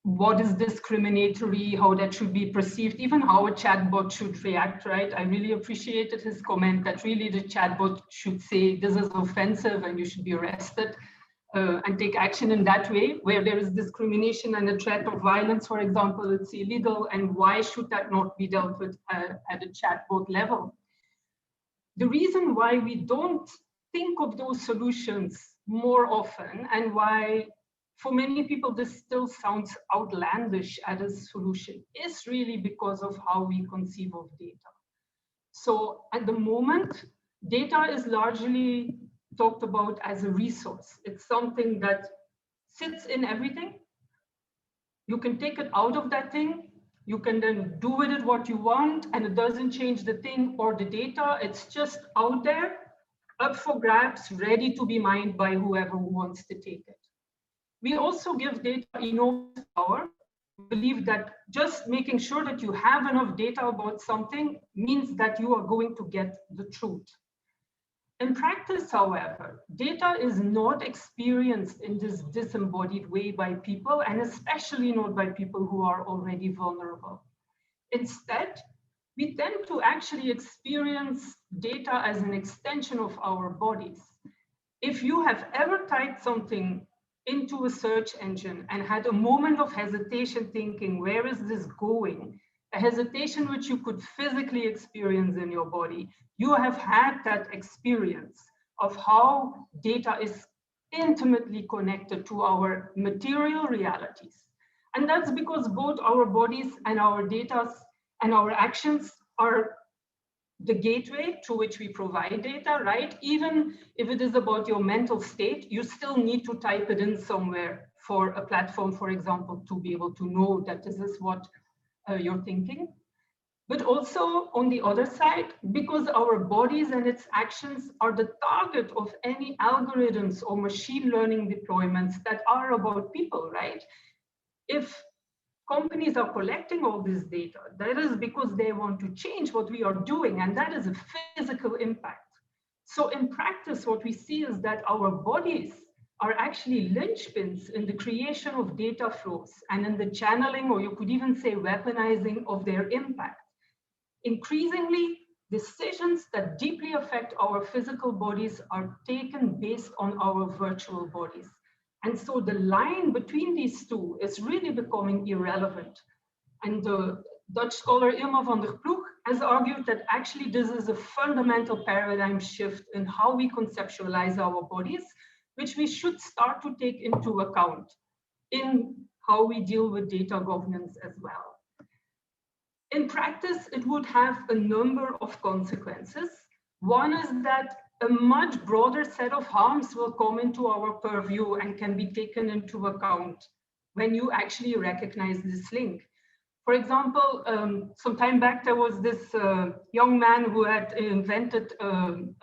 what is discriminatory, how that should be perceived, even how a chatbot should react, right? I really appreciated his comment that really the chatbot should say, this is offensive and you should be arrested and take action in that way. Where there is discrimination and a threat of violence, for example, it's illegal, and why should that not be dealt with at a chatbot level? The reason why we don't think of those solutions more often, and why for many people this still sounds outlandish as a solution, is really because of how we conceive of data. So at the moment, data is largely talked about as a resource. It's something that sits in everything. You can take it out of that thing. You can then do with it what you want, and it doesn't change the thing or the data. It's just out there, up for grabs, ready to be mined by whoever wants to take it. We also give data enormous power. We believe that just making sure that you have enough data about something means that you are going to get the truth. In practice, however, data is not experienced in this disembodied way by people, and especially not by people who are already vulnerable. Instead, we tend to actually experience data as an extension of our bodies. If you have ever typed something into a search engine and had a moment of hesitation thinking, where is this going? A hesitation which you could physically experience in your body, you have had that experience of how data is intimately connected to our material realities. And that's because both our bodies and our data and our actions are the gateway through which we provide data, right? Even if it is about your mental state, you still need to type it in somewhere for a platform, for example, to be able to know that this is what you're thinking. But also on the other side, because our bodies and its actions are the target of any algorithms or machine learning deployments that are about people, right? If companies are collecting all this data, that is because they want to change what we are doing, and that is a physical impact. So in practice, what we see is that our bodies are actually linchpins in the creation of data flows and in the channeling, or you could even say weaponizing, of their impact. Increasingly, decisions that deeply affect our physical bodies are taken based on our virtual bodies. And so the line between these two is really becoming irrelevant. And the Dutch scholar Irma van der Ploeg has argued that actually this is a fundamental paradigm shift in how we conceptualize our bodies, which we should start to take into account in how we deal with data governance as well. In practice, it would have a number of consequences. One is that a much broader set of harms will come into our purview and can be taken into account when you actually recognize this link. For example, some time back, there was this young man who had invented an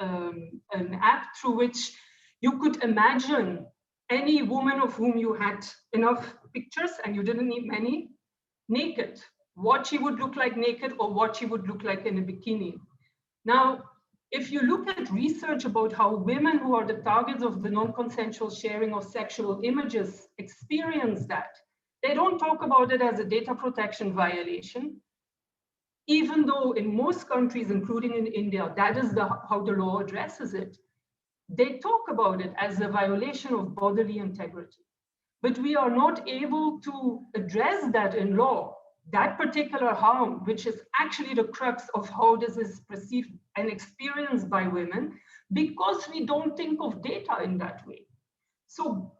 app through which you could imagine any woman of whom you had enough pictures, and you didn't need many, naked, what she would look like naked or what she would look like in a bikini. Now, if you look at research about how women who are the targets of the non-consensual sharing of sexual images experience that, they don't talk about it as a data protection violation, even though in most countries, including in India, that is how the law addresses it. They talk about it as a violation of bodily integrity. But we are not able to address that in law, that particular harm, which is actually the crux of how this is perceived and experienced by women, because we don't think of data in that way. So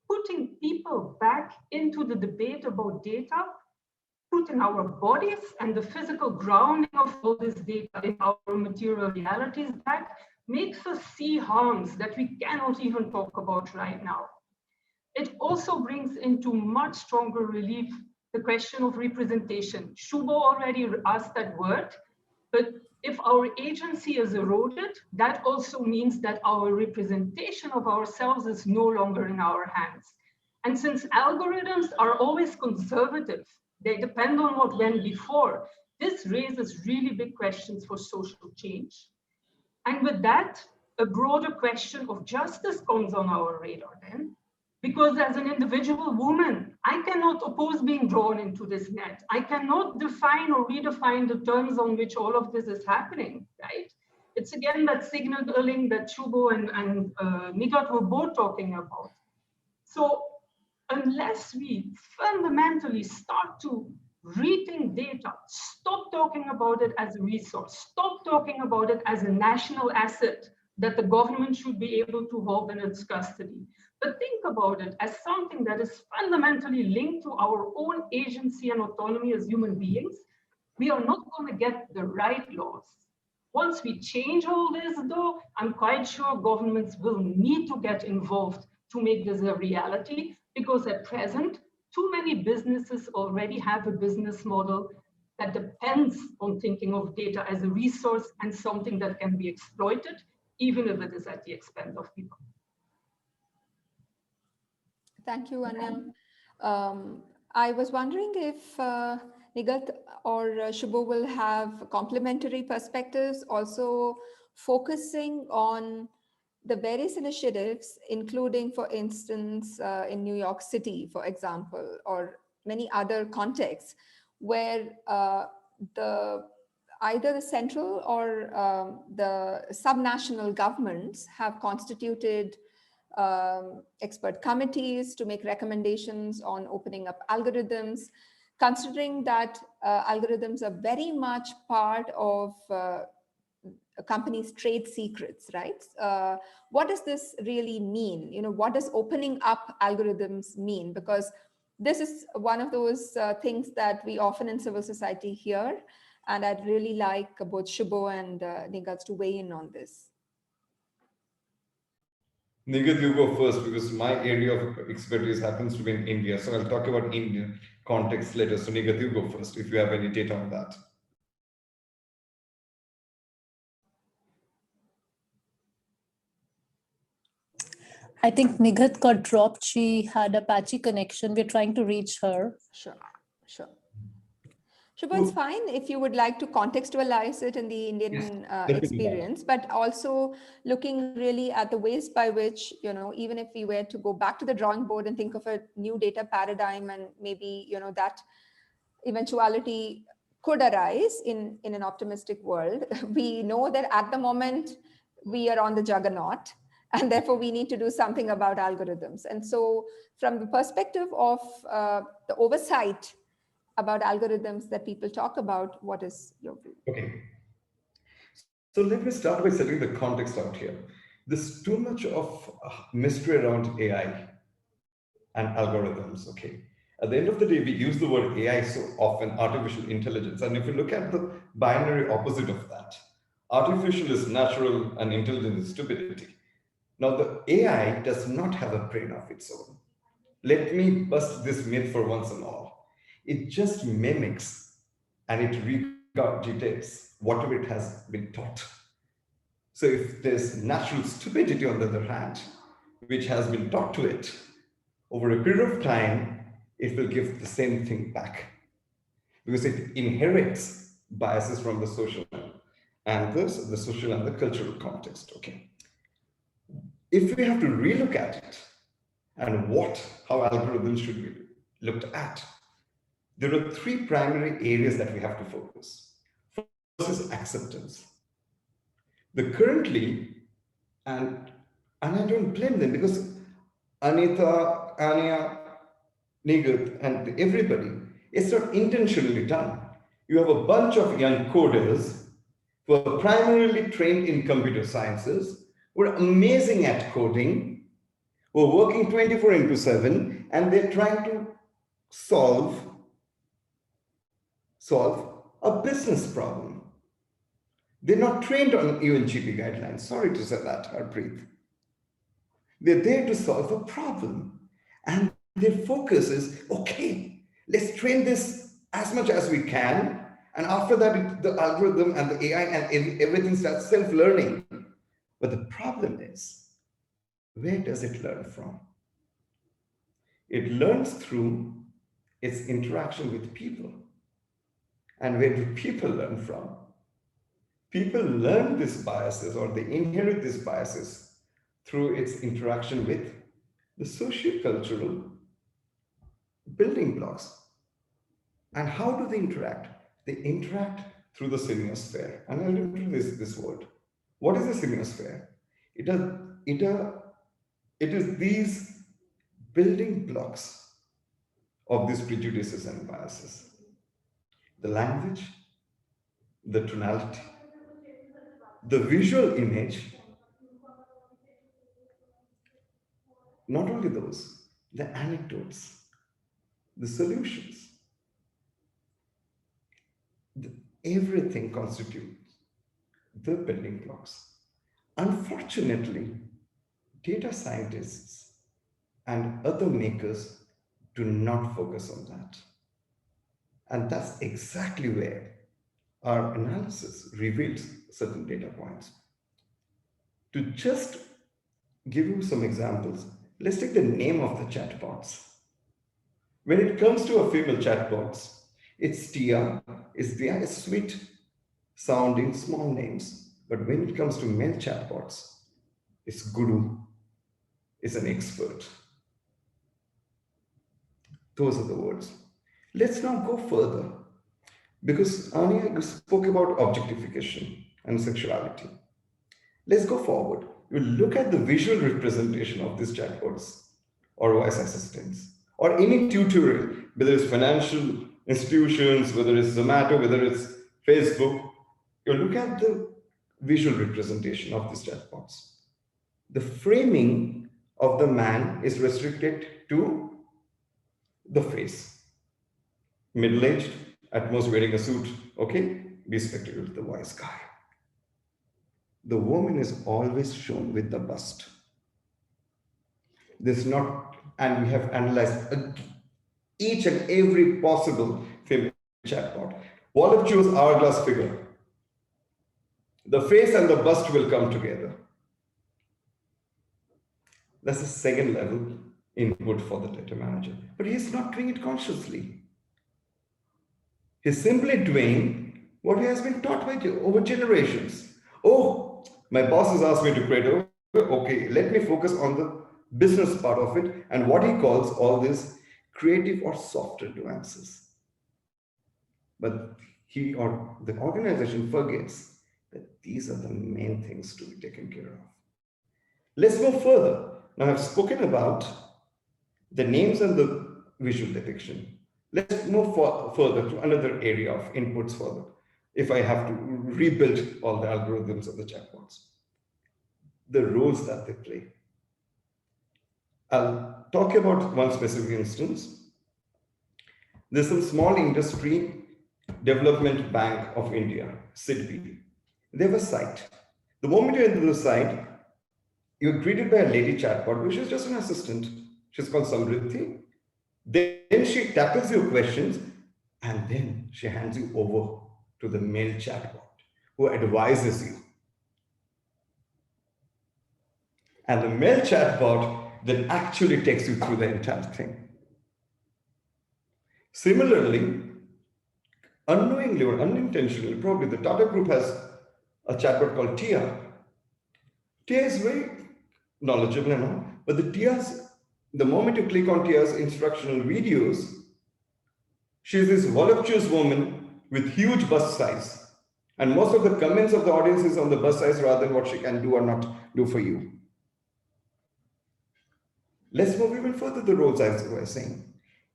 putting people back into the debate about data, putting our bodies and the physical grounding of all this data in our material realities back, makes us see harms that we cannot even talk about right now. It also brings into much stronger relief the question of representation. Shubo already asked that word, but if our agency is eroded, that also means that our representation of ourselves is no longer in our hands. And since algorithms are always conservative, they depend on what went before, this raises really big questions for social change. And with that, a broader question of justice comes on our radar then. Because as an individual woman, I cannot oppose being drawn into this net. I cannot define or redefine the terms on which all of this is happening, right? It's again that signaling that Shubho and Nigat were both talking about. So unless we fundamentally start to rethink data, stop talking about it as a resource, stop talking about it as a national asset that the government should be able to hold in its custody, but think about it as something that is fundamentally linked to our own agency and autonomy as human beings, we are not going to get the right laws. Once we change all this, though, I'm quite sure governments will need to get involved to make this a reality, because at present, too many businesses already have a business model that depends on thinking of data as a resource and something that can be exploited, even if it is at the expense of people. Thank you, Anil. I was wondering if Nigat or Shubho will have complementary perspectives, also focusing on the various initiatives, including, for instance, in New York City, for example, or many other contexts where either the central or the subnational governments have constituted expert committees to make recommendations on opening up algorithms, considering that algorithms are very much part of a company's trade secrets, right? What does this really mean? You know, what does opening up algorithms mean? Because this is one of those things that we often in civil society hear, and I'd really like both Shubho and Nigat to weigh in on this. Nigat, you go first, because my area of expertise happens to be in India. So I'll talk about Indian context later. So Nigat, you go first if you have any data on that. I think Nigat got dropped. She had a patchy connection. We're trying to reach her. Sure. Shubho, it's fine if you would like to contextualize it in the Indian experience, but also looking really at the ways by which, you know, even if we were to go back to the drawing board and think of a new data paradigm, and maybe, you know, that eventuality could arise in an optimistic world. We know that at the moment we are on the juggernaut, and therefore we need to do something about algorithms. And so from the perspective of the oversight about algorithms that people talk about, what is your view? Okay. So let me start by setting the context out here. There's too much of mystery around AI and algorithms, okay? At the end of the day, we use the word AI so often, artificial intelligence. And if you look at the binary opposite of that, artificial is natural and intelligent is stupidity. Now, the AI does not have a brain of its own. Let me bust this myth for once and all. It just mimics and it regurgitates whatever it has been taught. So if there's natural stupidity on the other hand, which has been taught to it, over a period of time, it will give the same thing back, because it inherits biases from the social and the social and the cultural context. Okay. If we have to relook at it and how algorithms should be looked at, there are three primary areas that we have to focus. First is acceptance. Currently, and I don't blame them, because Anita, Anya, Nigat, and everybody, it's not intentionally done. You have a bunch of young coders who are primarily trained in computer sciences, who are amazing at coding, who are working 24/7, and they're trying to solve a business problem. They're not trained on UNGP guidelines. Sorry to say that, Harpreet. They're there to solve a problem. And their focus is, okay, let's train this as much as we can. And after that, the algorithm and the AI and everything starts self-learning. But the problem is, where does it learn from? It learns through its interaction with people. And where do people learn from? People learn these biases, or they inherit these biases through its interaction with the socio-cultural building blocks. And how do they interact? They interact through the semiosphere. And I'll introduce this word. What is the semiosphere? It is these building blocks of these prejudices and biases. The language, the tonality, the visual image, not only those, the anecdotes, the solutions, everything constitutes the building blocks. Unfortunately, data scientists and other makers do not focus on that. And that's exactly where our analysis reveals certain data points. To just give you some examples, let's take the name of the chatbots. When it comes to a female chatbots, it's Tia, it's sweet sounding small names. But when it comes to male chatbots, it's Guru, it's an expert. Those are the words. Let's now go further, because Anya spoke about objectification and sexuality. Let's go forward. We'll look at the visual representation of these chatbots or voice assistants, or any tutorial, whether it's financial institutions, whether it's Zomato, whether it's Facebook. You look at the visual representation of these chatbots. The framing of the man is restricted to the face. Middle-aged, at most wearing a suit, okay? Be spectacle with the wise guy. The woman is always shown with the bust. This not, and we have analyzed each and every possible female chatbot. Voluptuous hourglass figure. The face and the bust will come together. That's the second level input for the data manager. But he's not doing it consciously. He's simply doing what he has been taught by over generations. Oh, my boss has asked me to create, okay, let me focus on the business part of it and what he calls all this creative or softer nuances. But he or the organization forgets that these are the main things to be taken care of. Let's move further. Now I've spoken about the names and the visual depiction. Let's move further to another area of inputs further. If I have to rebuild all the algorithms of the chatbots, the roles that they play. I'll talk about one specific instance. There's some small industry development bank of India, SIDBI. They have a site. The moment you enter the site, you're greeted by a lady chatbot, which is just an assistant. She's called Samriddhi. Then she tackles your questions, and then she hands you over to the male chatbot who advises you. And the male chatbot then actually takes you through the entire thing. Similarly, unknowingly or unintentionally, probably the Tata Group has a chatbot called Tia. Tia is very knowledgeable and all, but the moment you click on Tia's instructional videos, she's this voluptuous woman with huge bust size. And most of the comments of the audience is on the bust size rather than what she can do or not do for you. Let's move even further the roles as I was saying.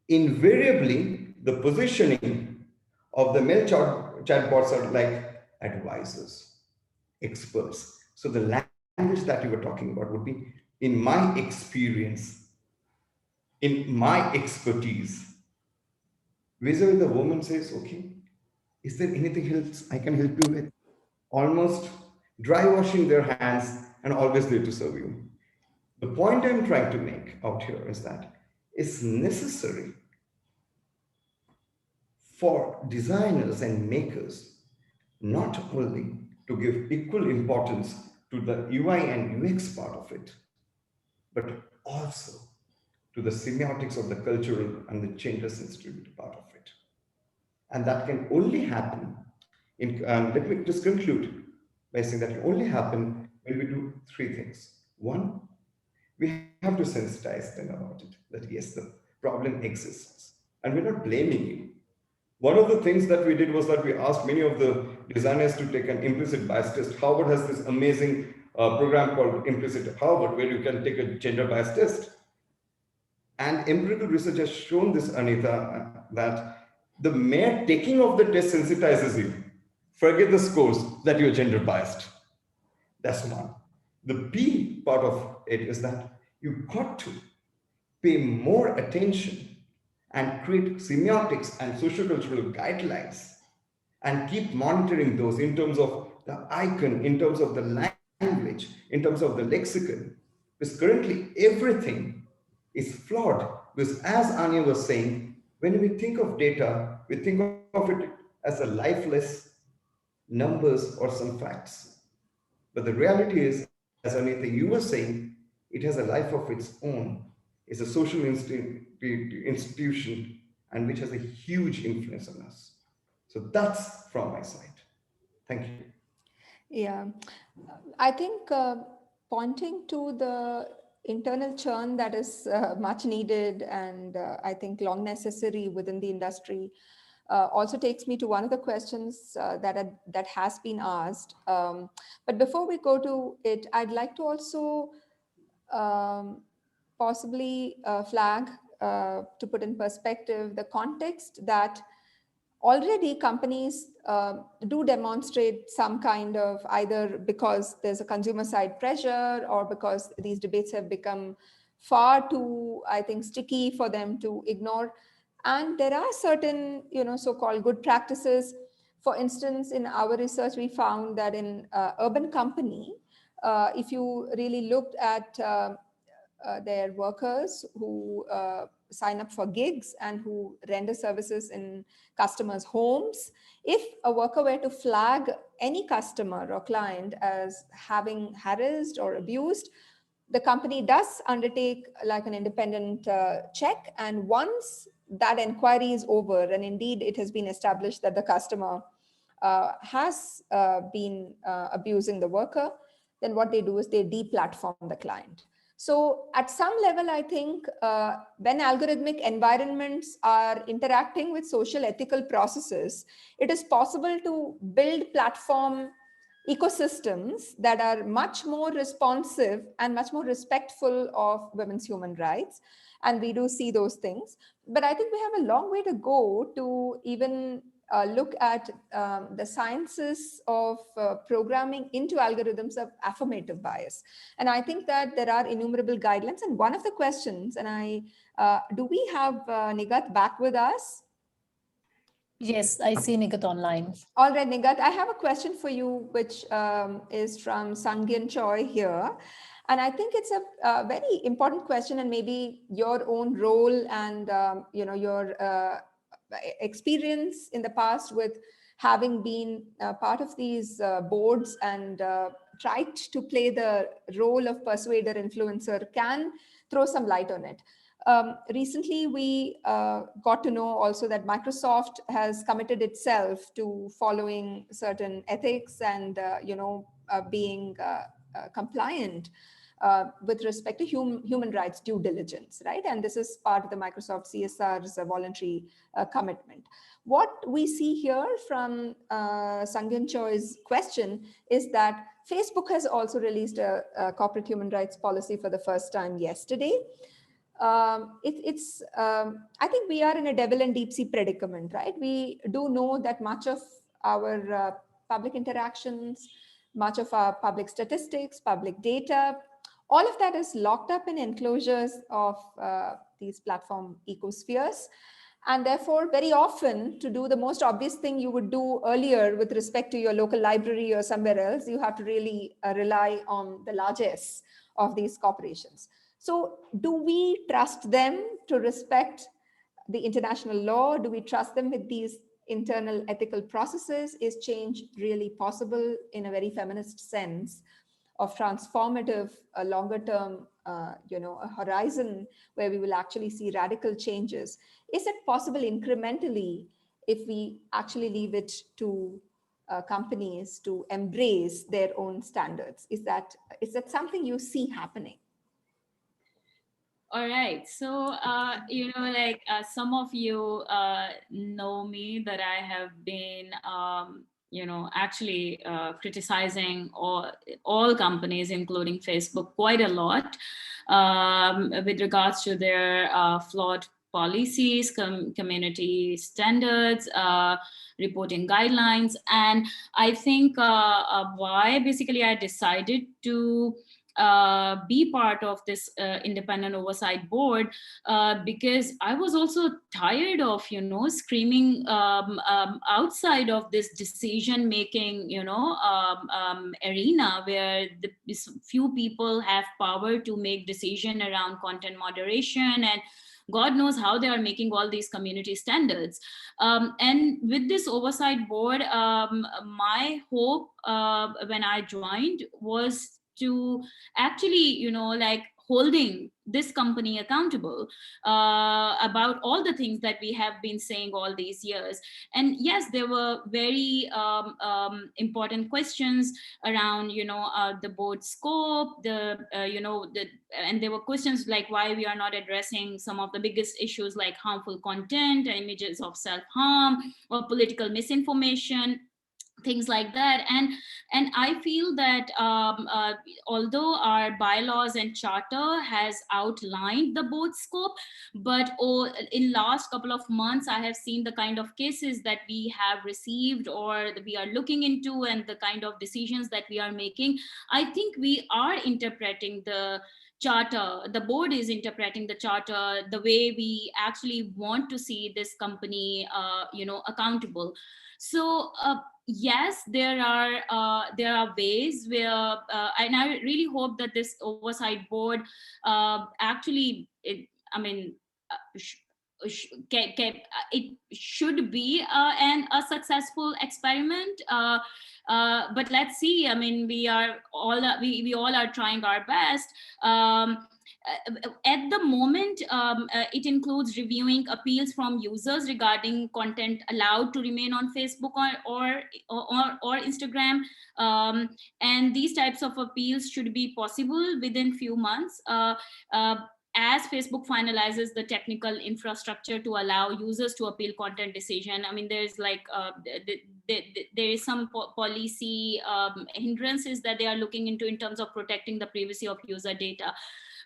Invariably, the positioning of the male chatbots are like advisors, experts. So the language that you were talking about would be, in my experience, in my expertise. Vis-a-vis the woman says, okay, is there anything else I can help you with? Almost dry washing their hands and always there to serve you. The point I'm trying to make out here is that it's necessary for designers and makers not only to give equal importance to the UI and UX part of it, but also to the semiotics of the cultural and the gender sensitivity part of it. And that can only happen let me just conclude by saying that can only happen when we do three things. One, We have to sensitize them about it, that yes, the problem exists. And we're not blaming you. One of the things that we did was that we asked many of the designers to take an implicit bias test. Harvard has this amazing program called Implicit Harvard, where you can take a gender bias test. And empirical research has shown this, Anita, that the mere taking of the test sensitizes you. Forget the scores that you're gender biased. That's one. The B part of it is that you've got to pay more attention and create semiotics and sociocultural guidelines and keep monitoring those in terms of the icon, in terms of the language, in terms of the lexicon. Because currently everything is flawed. Because as Anya was saying, when we think of data, we think of it as a lifeless numbers or some facts. But the reality is, as Anita, you were saying, it has a life of its own. It's a social institution and which has a huge influence on us. So that's from my side. Thank you. Yeah, I think pointing to the internal churn that is much needed and I think long necessary within the industry also takes me to one of the questions that has been asked. But before we go to it, I'd like to also possibly flag, to put in perspective, the context that already companies do demonstrate some kind of, either because there's a consumer side pressure or because these debates have become far too, I think, sticky for them to ignore. And there are certain, so-called good practices. For instance, in our research, we found that in urban company, if you really looked at their workers who sign up for gigs and who render services in customers' homes, if a worker were to flag any customer or client as having harassed or abused, the company does undertake like an independent check. And once that inquiry is over, and indeed it has been established that the customer has been abusing the worker, then what they do is they deplatform the client. So at some level, I think when algorithmic environments are interacting with social ethical processes, it is possible to build platform ecosystems that are much more responsive and much more respectful of women's human rights. And we do see those things. But I think we have a long way to go to even look at the sciences of programming into algorithms of affirmative bias. And I think that there are innumerable guidelines. And one of the questions, and do we have Nigat back with us? Yes, I see Nigat online. All right, Nigat, I have a question for you, which is from Sangyan Choi here. And I think it's a very important question, and maybe your own role and your experience in the past with having been part of these boards and tried to play the role of persuader influencer can throw some light on it. Recently, we got to know also that Microsoft has committed itself to following certain ethics and being compliant with respect to human rights due diligence, right? And this is part of the Microsoft CSR's voluntary commitment. What we see here from Sangyan Choi's question is that Facebook has also released a corporate human rights policy for the first time yesterday. I think we are in a devil and deep sea predicament, right? We do know that much of our public interactions, much of our public statistics, public data, all of that is locked up in enclosures of these platform ecospheres. And therefore, very often, to do the most obvious thing you would do earlier with respect to your local library or somewhere else, you have to really rely on the largesse of these corporations. So do we trust them to respect the international law? Do we trust them with these internal ethical processes? Is change really possible in a very feminist sense of transformative, longer term, a horizon where we will actually see radical changes? Is it possible incrementally if we actually leave it to companies to embrace their own standards? Is that something you see happening? All right. So, like some of you know me that I have been, actually criticizing all companies, including Facebook, quite a lot with regards to their flawed policies, community standards, reporting guidelines. And I think why basically I decided to be part of this independent oversight board because I was also tired of screaming outside of this decision making arena where few people have power to make decision around content moderation, and God knows how they are making all these community standards. And with this oversight board, my hope when I joined was to actually, like holding this company accountable about all the things that we have been saying all these years. And yes, there were very important questions around, the board scope, and there were questions like why we are not addressing some of the biggest issues like harmful content, images of self-harm, or political misinformation, things like that. And I feel that although our bylaws and charter has outlined the board scope, but in last couple of months I have seen the kind of cases that we have received or that we are looking into, and the kind of decisions that we are making. I think we are interpreting the charter, the board is interpreting the charter the way we actually want to see this company accountable. So yes, there are ways where and I really hope that this oversight board actually it should be a successful experiment, but let's see. I mean, we all are trying our best. At the moment, it includes reviewing appeals from users regarding content allowed to remain on Facebook or Instagram, and these types of appeals should be possible within few months. As Facebook finalizes the technical infrastructure to allow users to appeal content decision. I mean, there's like there is some policy hindrances that they are looking into in terms of protecting the privacy of user data.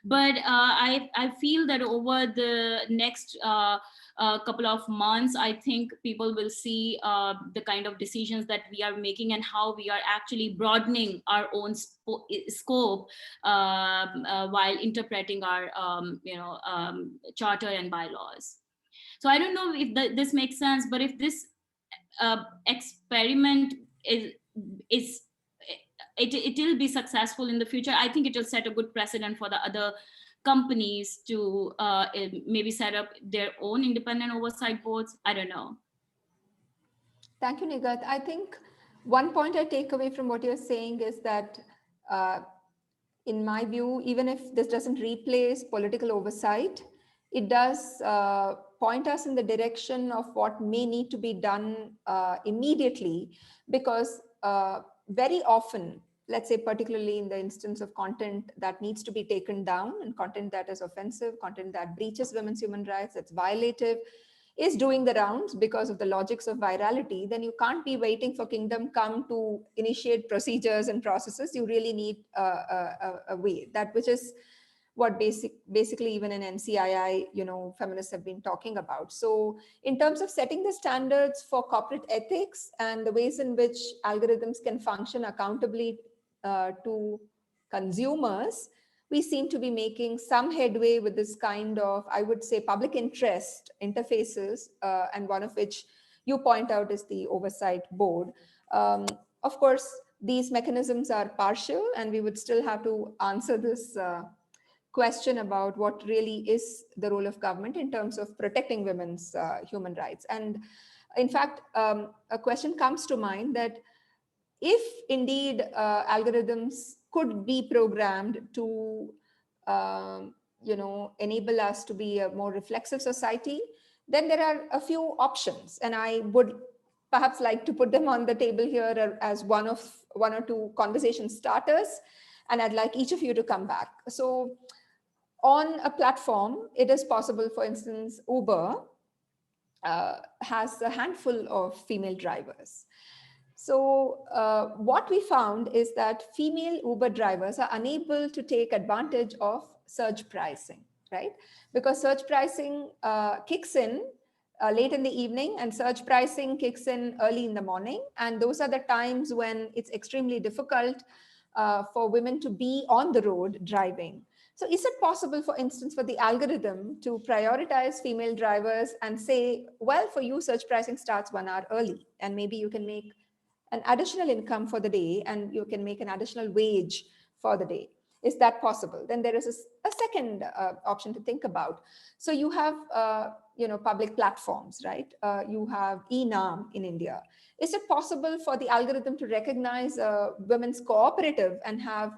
But I feel that over the next couple of months, I think people will see the kind of decisions that we are making and how we are actually broadening our own scope while interpreting our charter and bylaws. So I don't know if this makes sense, but if this experiment it will be successful in the future, I think it will set a good precedent for the other companies to maybe set up their own independent oversight boards. I don't know. Thank you, Nigat. I think one point I take away from what you're saying is that in my view, even if this doesn't replace political oversight, it does point us in the direction of what may need to be done immediately, because very often, let's say particularly in the instance of content that needs to be taken down and content that is offensive, content that breaches women's human rights, that's violative, is doing the rounds because of the logics of virality, then you can't be waiting for Kingdom Come to initiate procedures and processes. You really need a way, that which is what basically even in NCII, feminists have been talking about. So in terms of setting the standards for corporate ethics and the ways in which algorithms can function accountably to consumers, we seem to be making some headway with this kind of, I would say, public interest interfaces, and one of which you point out is the oversight board. Of course, these mechanisms are partial, and we would still have to answer this question about what really is the role of government in terms of protecting women's human rights. And in fact, a question comes to mind that if indeed algorithms could be programmed to enable us to be a more reflexive society, then there are a few options, and I would perhaps like to put them on the table here as one or two conversation starters, and I'd like each of you to come back. So on a platform, it is possible, for instance, Uber has a handful of female drivers. So what we found is that female Uber drivers are unable to take advantage of surge pricing, right? Because surge pricing kicks in late in the evening and surge pricing kicks in early in the morning. And those are the times when it's extremely difficult for women to be on the road driving. So is it possible, for instance, for the algorithm to prioritize female drivers and say, well, for you, surge pricing starts 1 hour early, and maybe you can make an additional income for the day and you can make an additional wage for the day? Is that possible? Then there is a second option to think about. So you have public platforms, right? You have eNaam in India. Is it possible for the algorithm to recognize a women's cooperative and have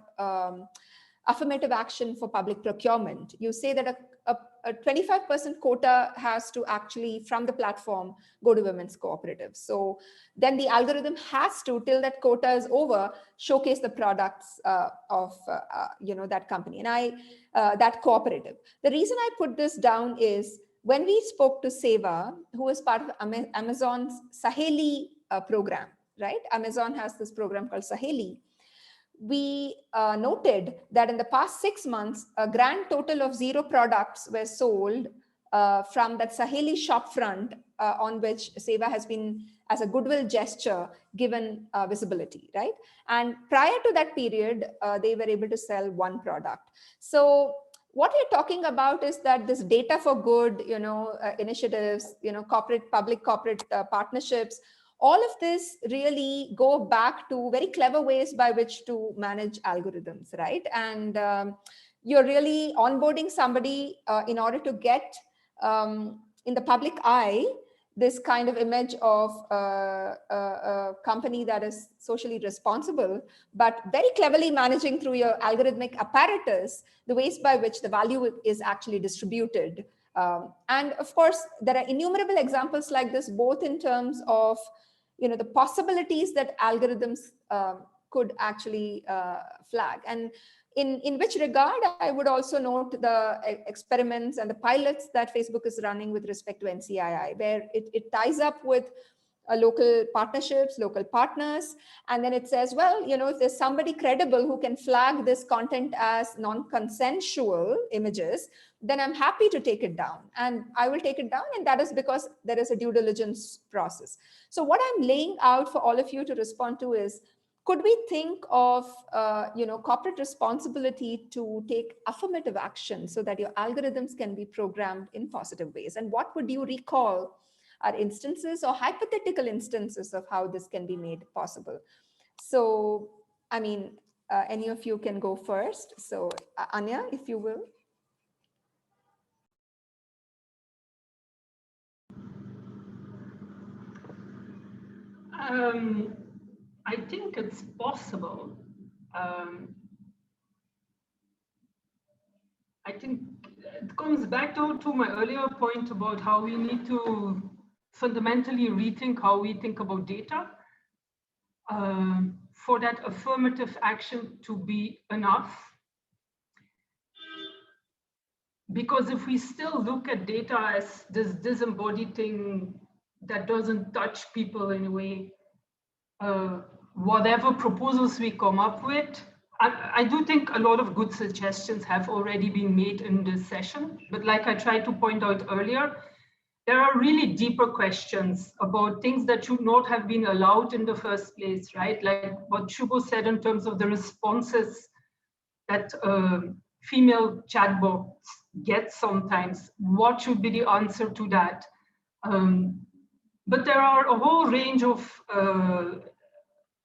affirmative action for public procurement? You say that a 25% quota has to actually, from the platform, go to women's cooperatives. So then the algorithm has to, till that quota is over, showcase the products of that company and that cooperative. The reason I put this down is when we spoke to Seva, who is part of Amazon's Saheli program, right? Amazon has this program called Saheli. We noted that in the past 6 months, a grand total of 0 products were sold from that Saheli shop front on which Seva has been, as a goodwill gesture, given visibility, right? And prior to that period, they were able to sell 1 product. So what we're talking about is that this data for good, initiatives, public corporate partnerships, all of this really go back to very clever ways by which to manage algorithms, right? And you're really onboarding somebody in order to get in the public eye this kind of image of a company that is socially responsible, but very cleverly managing through your algorithmic apparatus the ways by which the value is actually distributed. And of course, there are innumerable examples like this, both in terms of the possibilities that algorithms could actually flag. And in which regard, I would also note the experiments and the pilots that Facebook is running with respect to NCII, where it ties up with local partnerships, local partners, and then it says, well, if there's somebody credible who can flag this content as non-consensual images, then I'm happy to take it down, and I will take it down, and that is because there is a due diligence process. So what I'm laying out for all of you to respond to is, could we think of corporate responsibility to take affirmative action so that your algorithms can be programmed in positive ways? And what would you recall are instances or hypothetical instances of how this can be made possible? So, I mean, any of you can go first. So, Anya, if you will. I think it's possible. I think it comes back to my earlier point about how we need to fundamentally rethink how we think about data for that affirmative action to be enough. Because if we still look at data as this disembodied thing that doesn't touch people in a way, whatever proposals we come up with, I do think a lot of good suggestions have already been made in this session, but like I tried to point out earlier, there are really deeper questions about things that should not have been allowed in the first place, right? Like what Shubho said in terms of the responses that female chatbots get sometimes. What should be the answer to that? But there are a whole range of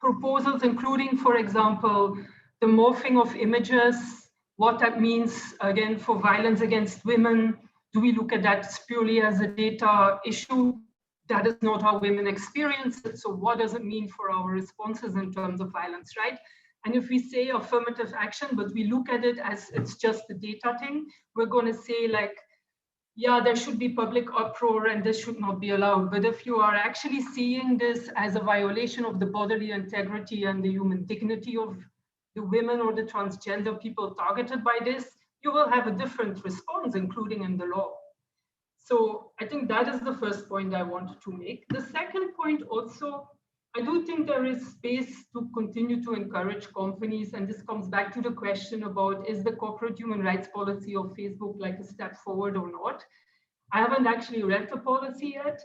proposals, including, for example, the morphing of images, what that means, again, for violence against women. Do we look at that purely as a data issue? That is not how women experience it. So what does it mean for our responses in terms of violence, right? And if we say affirmative action, but we look at it as it's just the data thing, we're going to say like, yeah, there should be public uproar and this should not be allowed. But if you are actually seeing this as a violation of the bodily integrity and the human dignity of the women or the transgender people targeted by this, you will have a different response, including in the law. So I think that is the first point I wanted to make. The second point also, I do think there is space to continue to encourage companies, and this comes back to the question about, is the corporate human rights policy of Facebook like a step forward or not? I haven't actually read the policy yet.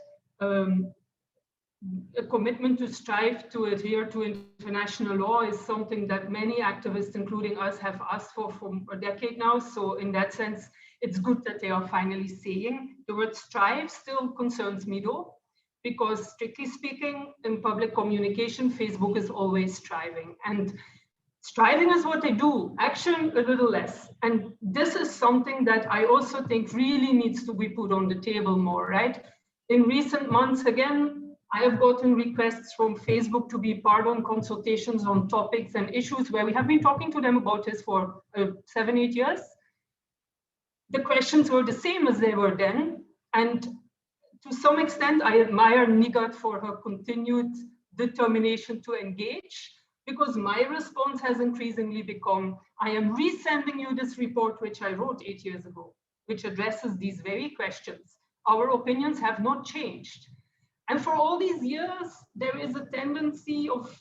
A commitment to strive to adhere to international law is something that many activists, including us, have asked for a decade now. So in that sense, it's good that they are finally saying. The word strive still concerns me though, because strictly speaking, in public communication, Facebook is always striving. And striving is what they do, action a little less. And this is something that I also think really needs to be put on the table more, right? In recent months, again, I have gotten requests from Facebook to be part on consultations on topics and issues where we have been talking to them about this for 7, 8 years. The questions were the same as they were then. And to some extent, I admire Nigat for her continued determination to engage, because my response has increasingly become, I am resending you this report, which I wrote 8 years ago, which addresses these very questions. Our opinions have not changed. And for all these years, there is a tendency of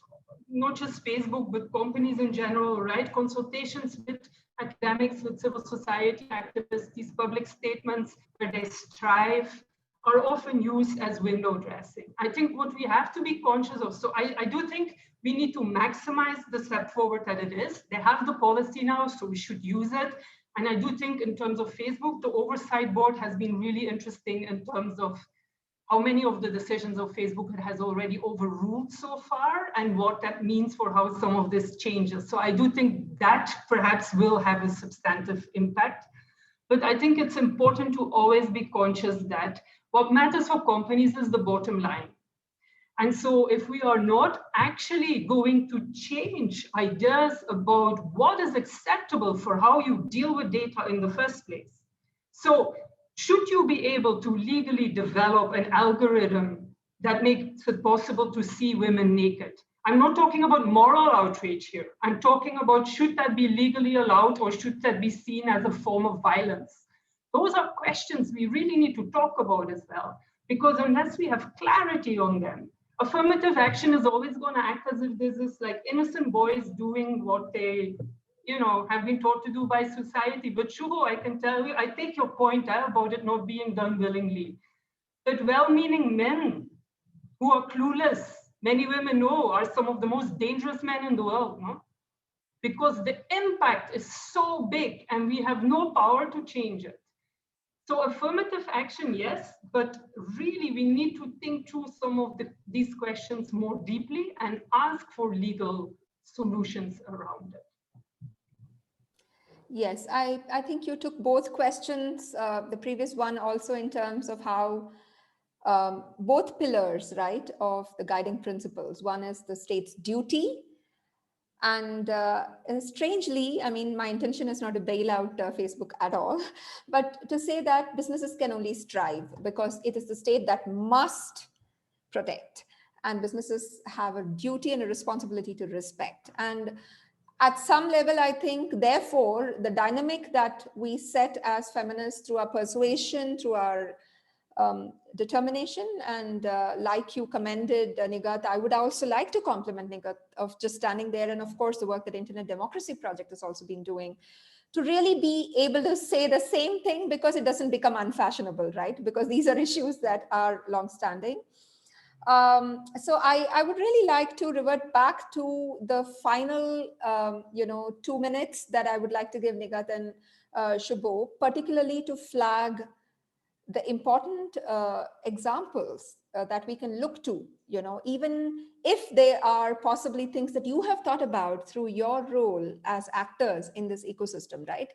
not just Facebook, but companies in general, right? Consultations with academics, with civil society activists, these public statements where they strive are often used as window dressing. I think what we have to be conscious of, so I do think we need to maximize the step forward that it is. They have the policy now, so we should use it. And I do think in terms of Facebook, the oversight board has been really interesting in terms of how many of the decisions of Facebook it has already overruled so far and what that means for how some of this changes. So I do think that perhaps will have a substantive impact. But I think it's important to always be conscious that what matters for companies is the bottom line. And so if we are not actually going to change ideas about what is acceptable for how you deal with data in the first place. So should you be able to legally develop an algorithm that makes it possible to see women naked? I'm not talking about moral outrage here. I'm talking about, should that be legally allowed or should that be seen as a form of violence? Those are questions we really need to talk about as well, because unless we have clarity on them, affirmative action is always going to act as if this is like innocent boys doing what they have been taught to do by society. But Shubho, I can tell you, I take your point about it not being done willingly. But well-meaning men who are clueless, many women know, are some of the most dangerous men in the world, no? Because the impact is so big and we have no power to change it. So affirmative action, yes, but really we need to think through some of these questions more deeply and ask for legal solutions around it. Yes, I think you took both questions, the previous one also in terms of how both pillars, right, of the guiding principles. One is the state's duty. And strangely, I mean, my intention is not to bail out Facebook at all, but to say that businesses can only strive because it is the state that must protect. And businesses have a duty and a responsibility to respect. And at some level, I think, therefore, the dynamic that we set as feminists through our persuasion, through our determination, and like you commended, Nigat, I would also like to compliment Nigat of just standing there, and of course, the work that Internet Democracy Project has also been doing, to really be able to say the same thing because it doesn't become unfashionable, right? Because these are issues that are longstanding. So I would really like to revert back to the final, 2 minutes that I would like to give Nigat and Shubho, particularly to flag the important examples that we can look to, even if they are possibly things that you have thought about through your role as actors in this ecosystem, right?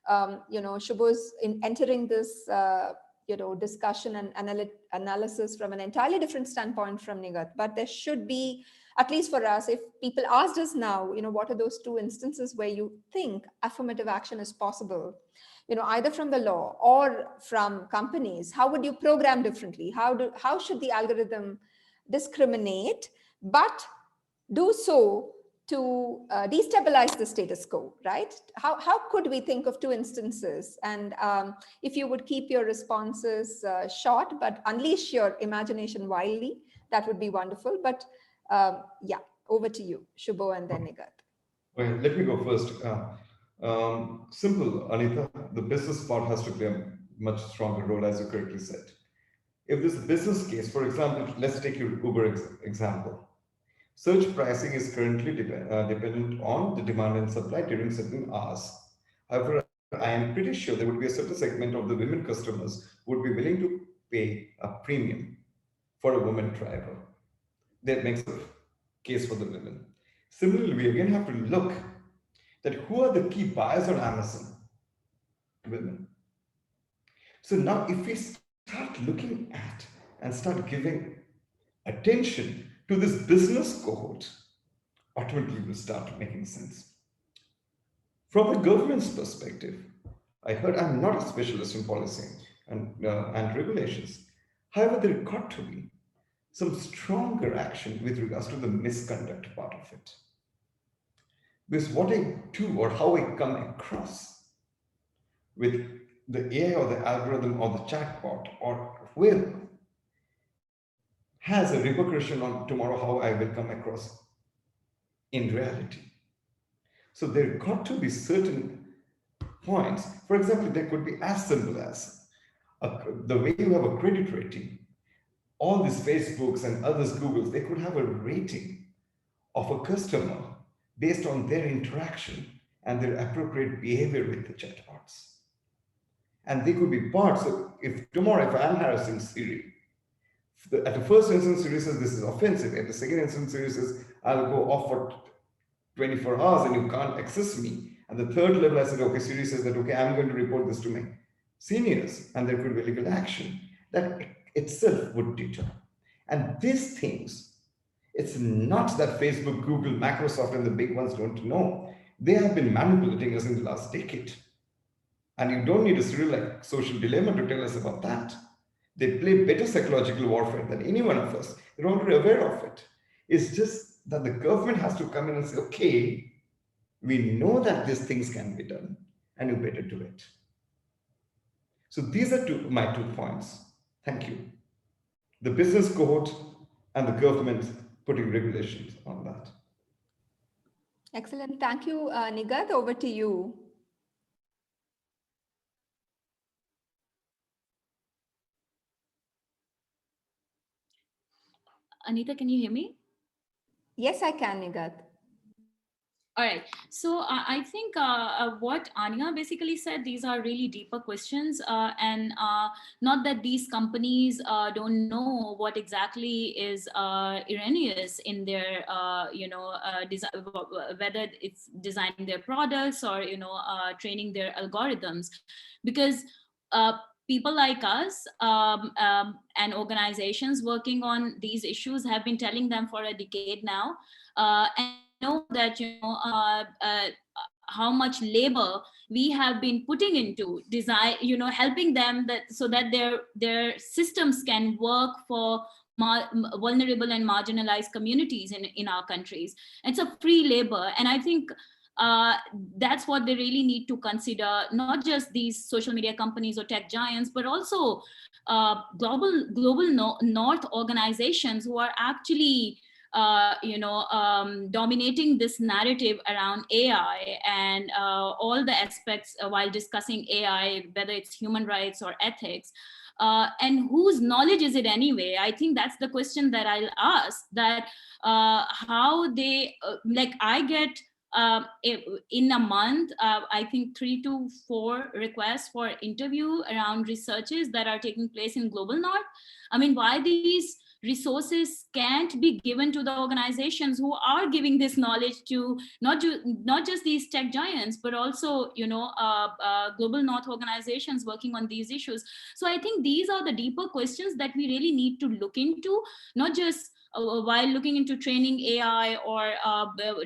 Shubho's in entering this discussion and analysis from an entirely different standpoint from Nigat, but there should be, at least for us, if people asked us now, what are those 2 instances where you think affirmative action is possible, either from the law or from companies, how would you program differently? How should the algorithm discriminate, but do so to destabilize the status quo, right? How could we think of two instances? And if you would keep your responses short, but unleash your imagination wildly, that would be wonderful. But yeah, over to you, Shubho and then Nigat. Okay, let me go first. Simple, Anita, the business part has to play a much stronger role, as you correctly said. If this business case, for example, let's take your Uber example. Search pricing is currently dependent on the demand and supply during certain hours. However, I am pretty sure there would be a certain segment of the women customers who would be willing to pay a premium for a woman driver. That makes a case for the women. Similarly, we again have to look at who are the key buyers on Amazon? Women. So now if we start looking at and start giving attention to this business cohort, ultimately will start making sense. From the government's perspective, I heard I'm not a specialist in policy and regulations. However, there got to be some stronger action with regards to the misconduct part of it. Because what I do or how I come across with the AI or the algorithm or the chatbot or whoever has a repercussion on tomorrow how I will come across in reality. So there got to be certain points. For example, there could be as simple as the way you have a credit rating. All these Facebooks and others, Googles, they could have a rating of a customer based on their interaction and their appropriate behavior with the chatbots. And they could be parts of, if tomorrow, if I'm harassing Siri, at the first instance, Siri says this is offensive. At the second instance, Siri says, I'll go off for 24 hours and you can't access me. At the third level, I said, okay, Siri says that, okay, I'm going to report this to my seniors, and there could be legal action. That itself would deter. And these things, it's not that Facebook, Google, Microsoft, and the big ones don't know. They have been manipulating us in the last decade. And you don't need a Cyril-like social dilemma to tell us about that. They play better psychological warfare than any one of us. They're already aware of it. It's just that the government has to come in and say, okay, we know that these things can be done, and you better do it. So these are my 2 points. Thank you. The business cohort and the government putting regulations on that. Excellent. Thank you, Nigat. Over to you. Anita, can you hear me? Yes, I can, Nigat. All right. So I think what Anya basically said, these are really deeper questions, and not that these companies don't know what exactly is erroneous in their, whether it's designing their products or, training their algorithms, because people like us and organizations working on these issues have been telling them for a decade now, and know that how much labor we have been putting into design, helping them so that their systems can work for vulnerable and marginalized communities in our countries. It's a free labor, and I think that's what they really need to consider, not just these social media companies or tech giants, but also global North organizations who are actually dominating this narrative around AI and all the aspects while discussing AI, whether it's human rights or ethics. And whose knowledge is it anyway? I think that's the question that I'll ask, that how they, I get in a month, I think 3 to 4 requests for interview around researches that are taking place in Global North. I mean, why these resources can't be given to the organizations who are giving this knowledge to not just these tech giants, but also Global North organizations working on these issues. So I think these are the deeper questions that we really need to look into, not just while looking into training AI or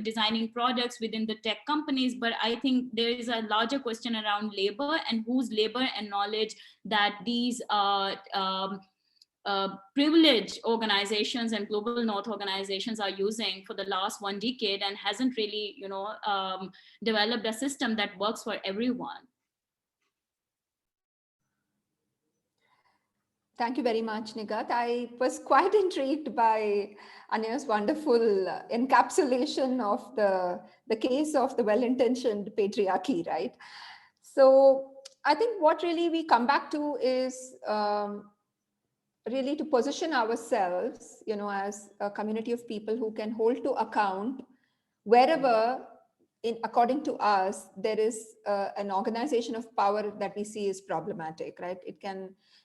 designing products within the tech companies, but I think there is a larger question around labor and whose labor and knowledge that these privileged organizations and global north organizations are using for the last 1 decade and hasn't really, developed a system that works for everyone. Thank you very much, Nigat. I was quite intrigued by Anya's wonderful encapsulation of the case of the well-intentioned patriarchy, right? So I think what really we come back to is really to position ourselves, as a community of people who can hold to account wherever, according to us, there is an organization of power that we see is problematic, right?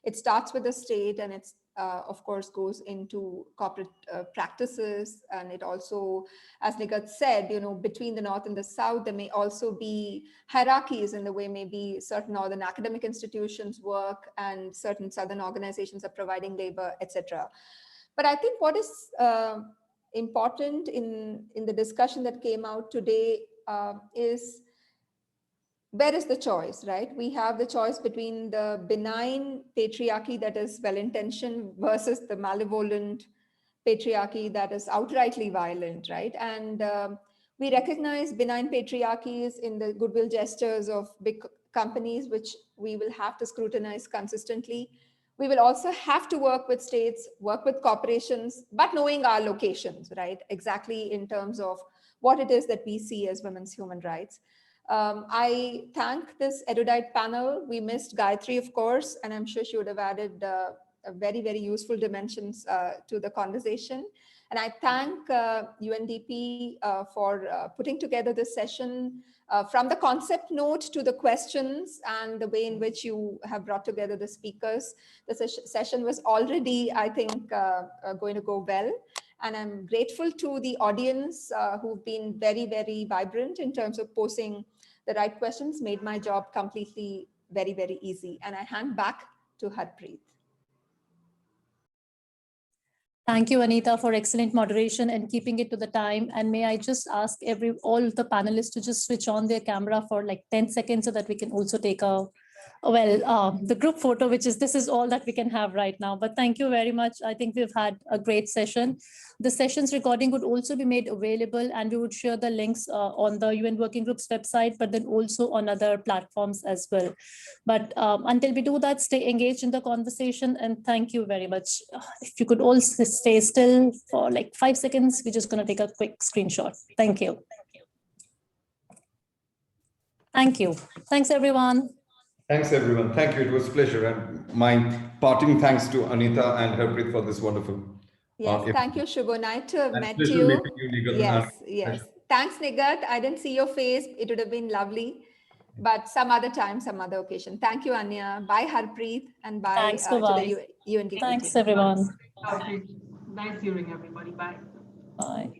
It starts with the state, and it's of course goes into corporate practices, and it also, as Nigat said, between the North and the South, there may also be hierarchies in the way maybe certain northern academic institutions work and certain southern organizations are providing labor, etc. But I think what is important in the discussion that came out today is, where is the choice, right? We have the choice between the benign patriarchy that is well-intentioned versus the malevolent patriarchy that is outrightly violent, right? And we recognize benign patriarchies in the goodwill gestures of big companies, which we will have to scrutinize consistently. We will also have to work with states, work with corporations, but knowing our locations, right? Exactly in terms of what it is that we see as women's human rights. I thank this erudite panel. We missed Gayatri, of course, and I'm sure she would have added a very, very useful dimensions to the conversation. And I thank UNDP for putting together this session, from the concept note to the questions and the way in which you have brought together the speakers. The session was already, I think, going to go well. And I'm grateful to the audience who've been very, very vibrant in terms of posing the right questions, made my job completely very, very easy. And I hand back to Harpreet. Thank you, Anita, for excellent moderation and keeping it to the time. And may I just ask all the panelists to just switch on their camera for like 10 seconds so that we can also take the group photo, this is all that we can have right now. But thank you very much. I think we've had a great session. The session's recording would also be made available, and we would share the links on the UN Working Group's website, but then also on other platforms as well. But until we do that, stay engaged in the conversation, and thank you very much. If you could all stay still for like 5 seconds, we're just going to take a quick screenshot. Thank you. Thank you. Thanks, everyone. Thanks, everyone. Thank you. It was a pleasure. And my parting thanks to Anita and Harpreet for this wonderful. Yes, thank you, Shubho. Nice to have met pleasure you. meeting you, Nigat. Yes, yes. Thanks, Nigat. I didn't see your face. It would have been lovely. But some other time, some other occasion. Thank you, Anya. Bye, Harpreet. And bye, Thanks, to the UNDP Thanks, team. everyone. Nice hearing everybody. Bye. Bye.